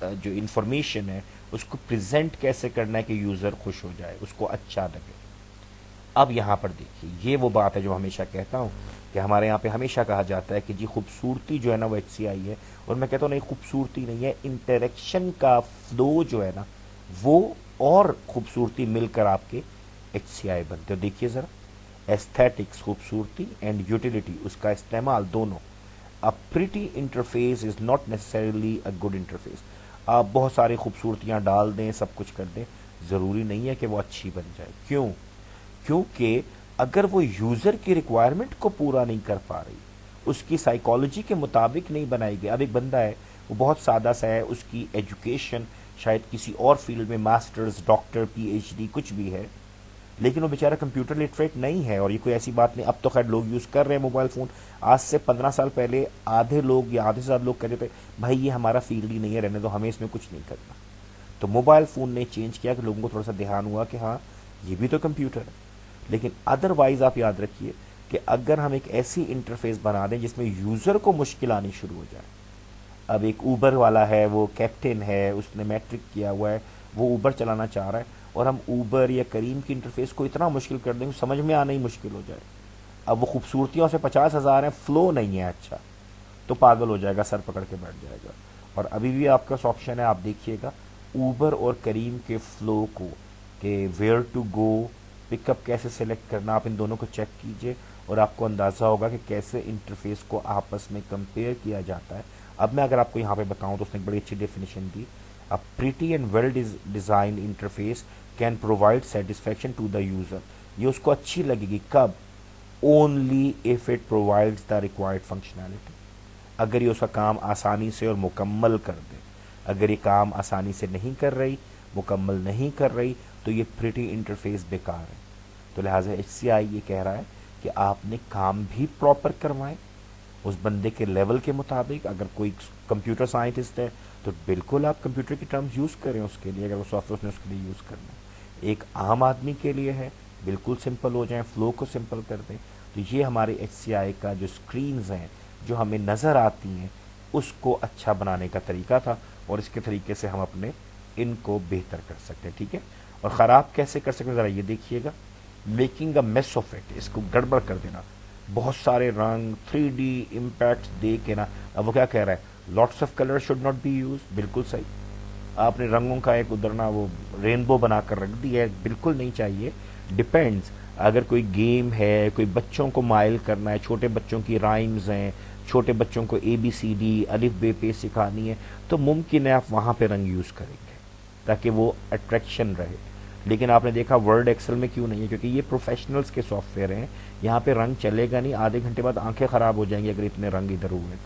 जो इंफॉर्मेशन है उसको प्रेजेंट कैसे करना है कि यूज़र खुश हो जाए, उसको अच्छा लगे। अब यहाँ पर देखिए, ये वो बात है जो हमेशा कहता हूँ कि हमारे यहाँ पे हमेशा कहा जाता है कि जी खूबसूरती जो है ना वो HCI है, और मैं कहता हूँ नहीं, खूबसूरती नहीं है, इंटरेक्शन का फ्लो जो है ना वो और खूबसूरती मिलकर आपके HCI बनते हो। देखिए ज़रा, एस्थेटिक्स खूबसूरती एंड यूटिलिटी उसका इस्तेमाल दोनों। A pretty interface is not necessarily a good interface. आप बहुत सारी खूबसूरतियाँ डाल दें, सब कुछ कर दें, ज़रूरी नहीं है कि वो अच्छी बन जाए। क्यों? क्योंकि अगर वो यूज़र की रिक्वायरमेंट को पूरा नहीं कर पा रही, उसकी साइकोलॉजी के मुताबिक नहीं बनाई गई। अब एक बंदा है, वो बहुत सादा सा है, उसकी एजुकेशन शायद किसी और फील्ड में मास्टर्स, डॉक्टर, PhD कुछ भी है, लेकिन वो बेचारा कंप्यूटर लिटरेट नहीं है। और ये कोई ऐसी बात नहीं, अब तो खैर लोग यूज़ कर रहे हैं मोबाइल फ़ोन। आज से 15 साल पहले आधे लोग या आधे से ज़्यादा लोग कहते थे भाई ये हमारा फील्ड ही नहीं है, रहने दो, हमें इसमें कुछ नहीं करना। तो मोबाइल फ़ोन ने चेंज किया कि लोगों को थोड़ा सा ध्यान हुआ कि हाँ ये भी तो कंप्यूटर है। लेकिन अदरवाइज आप याद रखिए कि अगर हम एक ऐसी इंटरफेस बना दें जिसमें यूज़र को मुश्किल आनी शुरू हो जाए। अब एक ऊबर वाला है, वो कैप्टन है, उसने मैट्रिक किया हुआ है, वो ऊबर चलाना चाह रहा है, और हम ऊबर या करीम की इंटरफेस को इतना मुश्किल कर देंगे समझ में आना ही मुश्किल हो जाए। अब वो खूबसूरतियों से 50,000 है, फ्लो नहीं है अच्छा, तो पागल हो जाएगा, सर पकड़ के बैठ जाएगा। और अभी भी आपका ऑप्शन है, आप देखिएगा ऊबर और करीम के फ्लो को, कि वेयर टू गो, पिकअप कैसे सेलेक्ट करना, आप इन दोनों को चेक कीजिए और आपको अंदाज़ा होगा कि कैसे इंटरफेस को आपस में कंपेयर किया जाता है। अब मैं अगर आपको यहाँ पे बताऊँ तो उसने एक बड़ी अच्छी डेफिनेशन दी। A pretty and well design interface can provide satisfaction to the user. ये उसको अच्छी लगेगी कब? Only if it provides the required functionality. अगर ये उसका काम आसानी से और मुकम्मल कर दे। अगर ये काम आसानी से नहीं कर रही, मुकम्मल नहीं कर रही, तो ये प्रिटी इंटरफेस बेकार है। तो लिहाजा HCI ये कह रहा है कि आपने काम भी प्रॉपर करवाएं उस बंदे के लेवल के मुताबिक। अगर कोई कंप्यूटर साइंटिस्ट है तो बिल्कुल आप कंप्यूटर की टर्म्स यूज़ करें उसके लिए, अगर वो सॉफ्टवेयर उसने उसके लिए यूज़ करना है। एक आम आदमी के लिए है, बिल्कुल सिंपल हो जाए, फ्लो को सिंपल कर दें। तो ये हमारे HCI का जो स्क्रीन्स हैं जो हमें नज़र आती हैं उसको अच्छा बनाने का तरीका था, और इसके तरीके से हम अपने इनको बेहतर कर सकते हैं। ठीक है, और ख़राब कैसे कर सकते हैं ज़रा ये देखिएगा। Making a mess of it, इसको गड़बड़ कर देना, बहुत सारे रंग 3D इम्पैक्ट दे के ना। अब वो क्या कह रहा है, lots of colour should not be use, बिल्कुल सही। आपने रंगों का एक उधर ना वो रेनबो बनाकर रख दिया है, बिल्कुल नहीं चाहिए। डिपेंड्स, अगर कोई गेम है, कोई बच्चों को माइल करना है, छोटे बच्चों की राइम्स हैं, छोटे बच्चों को ABCD अलिफ बे पे सिखानी है, तो मुमकिन है आप वहाँ पे रंग यूज़ करेंगे ताकि वो अट्रैक्शन रहे। लेकिन आपने देखा वर्ड एक्सेल में क्यों नहीं है, क्योंकि ये प्रोफेशनल्स के सॉफ्टवेयर हैं, यहाँ पे रंग चलेगा नहीं, आधे घंटे बाद आंखें ख़राब हो जाएंगी अगर इतने रंग इधर हुए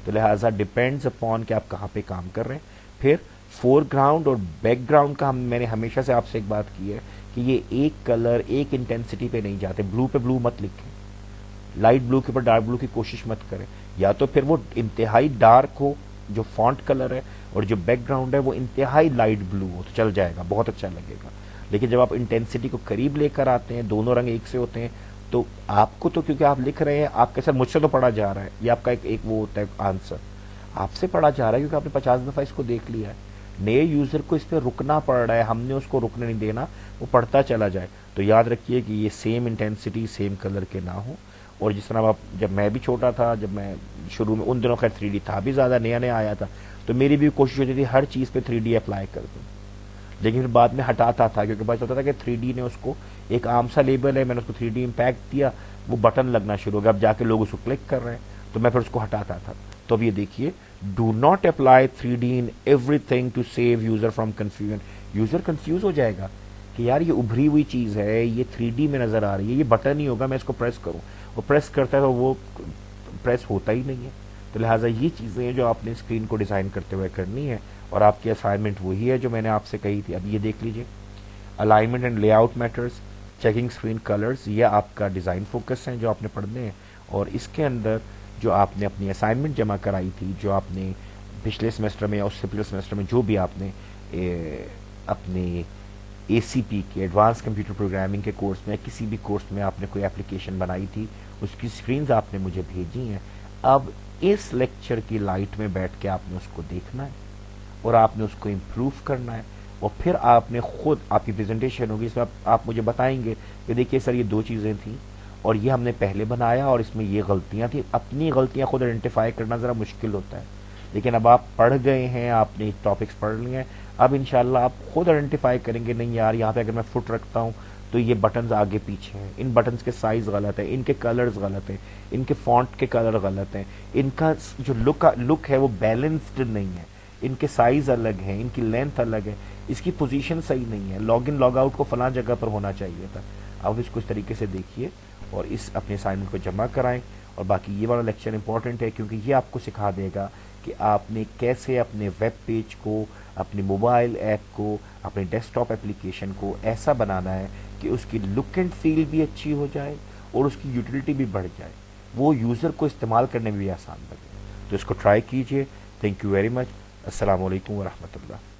तो लिहाजा डिपेंड्स अपॉन कि आप कहाँ पे काम कर रहे हैं। फिर फोरग्राउंड और बैकग्राउंड का मैंने हमेशा से आपसे एक बात की है कि ये एक कलर एक इंटेंसिटी पे नहीं जाते। ब्लू पे ब्लू मत लिखें, लाइट ब्लू के ऊपर डार्क ब्लू की कोशिश मत करें, या तो फिर वो इंतहाई डार्क हो जो फॉन्ट कलर है, और जो बैकग्राउंड है वो इंतहाई लाइट ब्लू हो, तो चल जाएगा, बहुत अच्छा लगेगा। लेकिन जब आप इंटेंसिटी को करीब लेकर आते हैं, दोनों रंग एक से होते हैं, तो आपको तो क्योंकि आप लिख रहे हैं, आपके सर मुझसे तो पढ़ा जा रहा है, ये आपका एक वो होता है आंसर, आपसे पढ़ा जा रहा है क्योंकि आपने 50 दफ़ा इसको देख लिया है। नए यूज़र को इस पर रुकना पड़ रहा है, हमने उसको रुकने नहीं देना, वो पढ़ता चला जाए। तो याद रखिए कि ये सेम इंटेंसिटी सेम कलर के ना हो। और जिस तरह आप, जब मैं भी छोटा था, जब मैं शुरू में, उन दिनों खैर 3D था भी ज़्यादा, नया नया आया था, तो मेरी भी कोशिश होती थी हर चीज़ पे 3D अप्लाई कर दूँ। लेकिन फिर बाद में हटाता था क्योंकि पता चलता था कि 3D ने उसको, एक आम सा लेबल है, मैंने उसको 3D इम्पैक्ट दिया, वो बटन लगना शुरू हो गया, अब जाके लोग उसको क्लिक कर रहे हैं, तो मैं फिर उसको हटाता था। तो अब ये देखिए, do not apply 3D in everything to save user from confusion. User confuse हो जाएगा कि यार ये उभरी हुई चीज़ है, ये 3D में नज़र आ रही है, ये बटन ही होगा, मैं इसको प्रेस करूँ, वो प्रेस करता है तो वो प्रेस होता ही नहीं है। तो लिहाजा ये चीज़ें हैं जो आपने स्क्रीन को डिज़ाइन करते हुए करनी है, और आपकी असाइनमेंट वही है जो मैंने आपसे कही थी। अब ये देख लीजिए, alignment and layout matters, checking screen colours, ये आपका डिज़ाइन फोकस है जो आपने पढ़ने हैं। और इसके अंदर जो आपने अपनी असाइनमेंट जमा कराई थी, जो आपने पिछले सेमेस्टर में या उससे पिछले सेमेस्टर में जो भी आपने अपने ACP के एडवांस कंप्यूटर प्रोग्रामिंग के कोर्स में, किसी भी कोर्स में आपने कोई एप्लीकेशन बनाई थी, उसकी स्क्रीन्स आपने मुझे भेजी हैं। अब इस लेक्चर की लाइट में बैठ के आपने उसको देखना है और आपने उसको इम्प्रूव करना है, और फिर आपने खुद, आपकी प्रेजेंटेशन होगी, इसमें आप मुझे बताएंगे कि देखिए सर ये दो चीज़ें थी और ये हमने पहले बनाया और इसमें ये गलतियां थी। अपनी गलतियां खुद आइडेंटिफाई करना ज़रा मुश्किल होता है, लेकिन अब आप पढ़ गए हैं, आपने टॉपिक्स पढ़ लिए हैं, अब इंशाल्लाह आप खुद आइडेंटिफाई करेंगे, नहीं यार यहाँ पे अगर मैं फुट रखता हूँ तो ये बटन्स आगे पीछे हैं, इन बटन्स के साइज गलत है, इनके कलर्स गलत हैं, इनके फॉन्ट के कलर गलत हैं, इनका जो लुक है वो बैलेंस्ड नहीं है, इनके साइज अलग हैं, इनकी लेंथ अलग है, इसकी पोजीशन सही नहीं है, लॉग इन लॉग आउट को फलां जगह पर होना चाहिए था। अब इसको इस तरीके से देखिए और इस अपने असाइनमेंट को जमा कराएं। और बाकी ये वाला लेक्चर इंपॉर्टेंट है क्योंकि ये आपको सिखा देगा कि आपने कैसे अपने वेब पेज को, अपने मोबाइल ऐप को, अपने डेस्कटॉप एप्लीकेशन को ऐसा बनाना है कि उसकी लुक एंड फील भी अच्छी हो जाए और उसकी यूटिलिटी भी बढ़ जाए, वो यूज़र को इस्तेमाल करने में भी आसान लगे। तो इसको ट्राई कीजिए। Thank you very much. अस्सलाम वालेकुम व रहमतुल्लाह।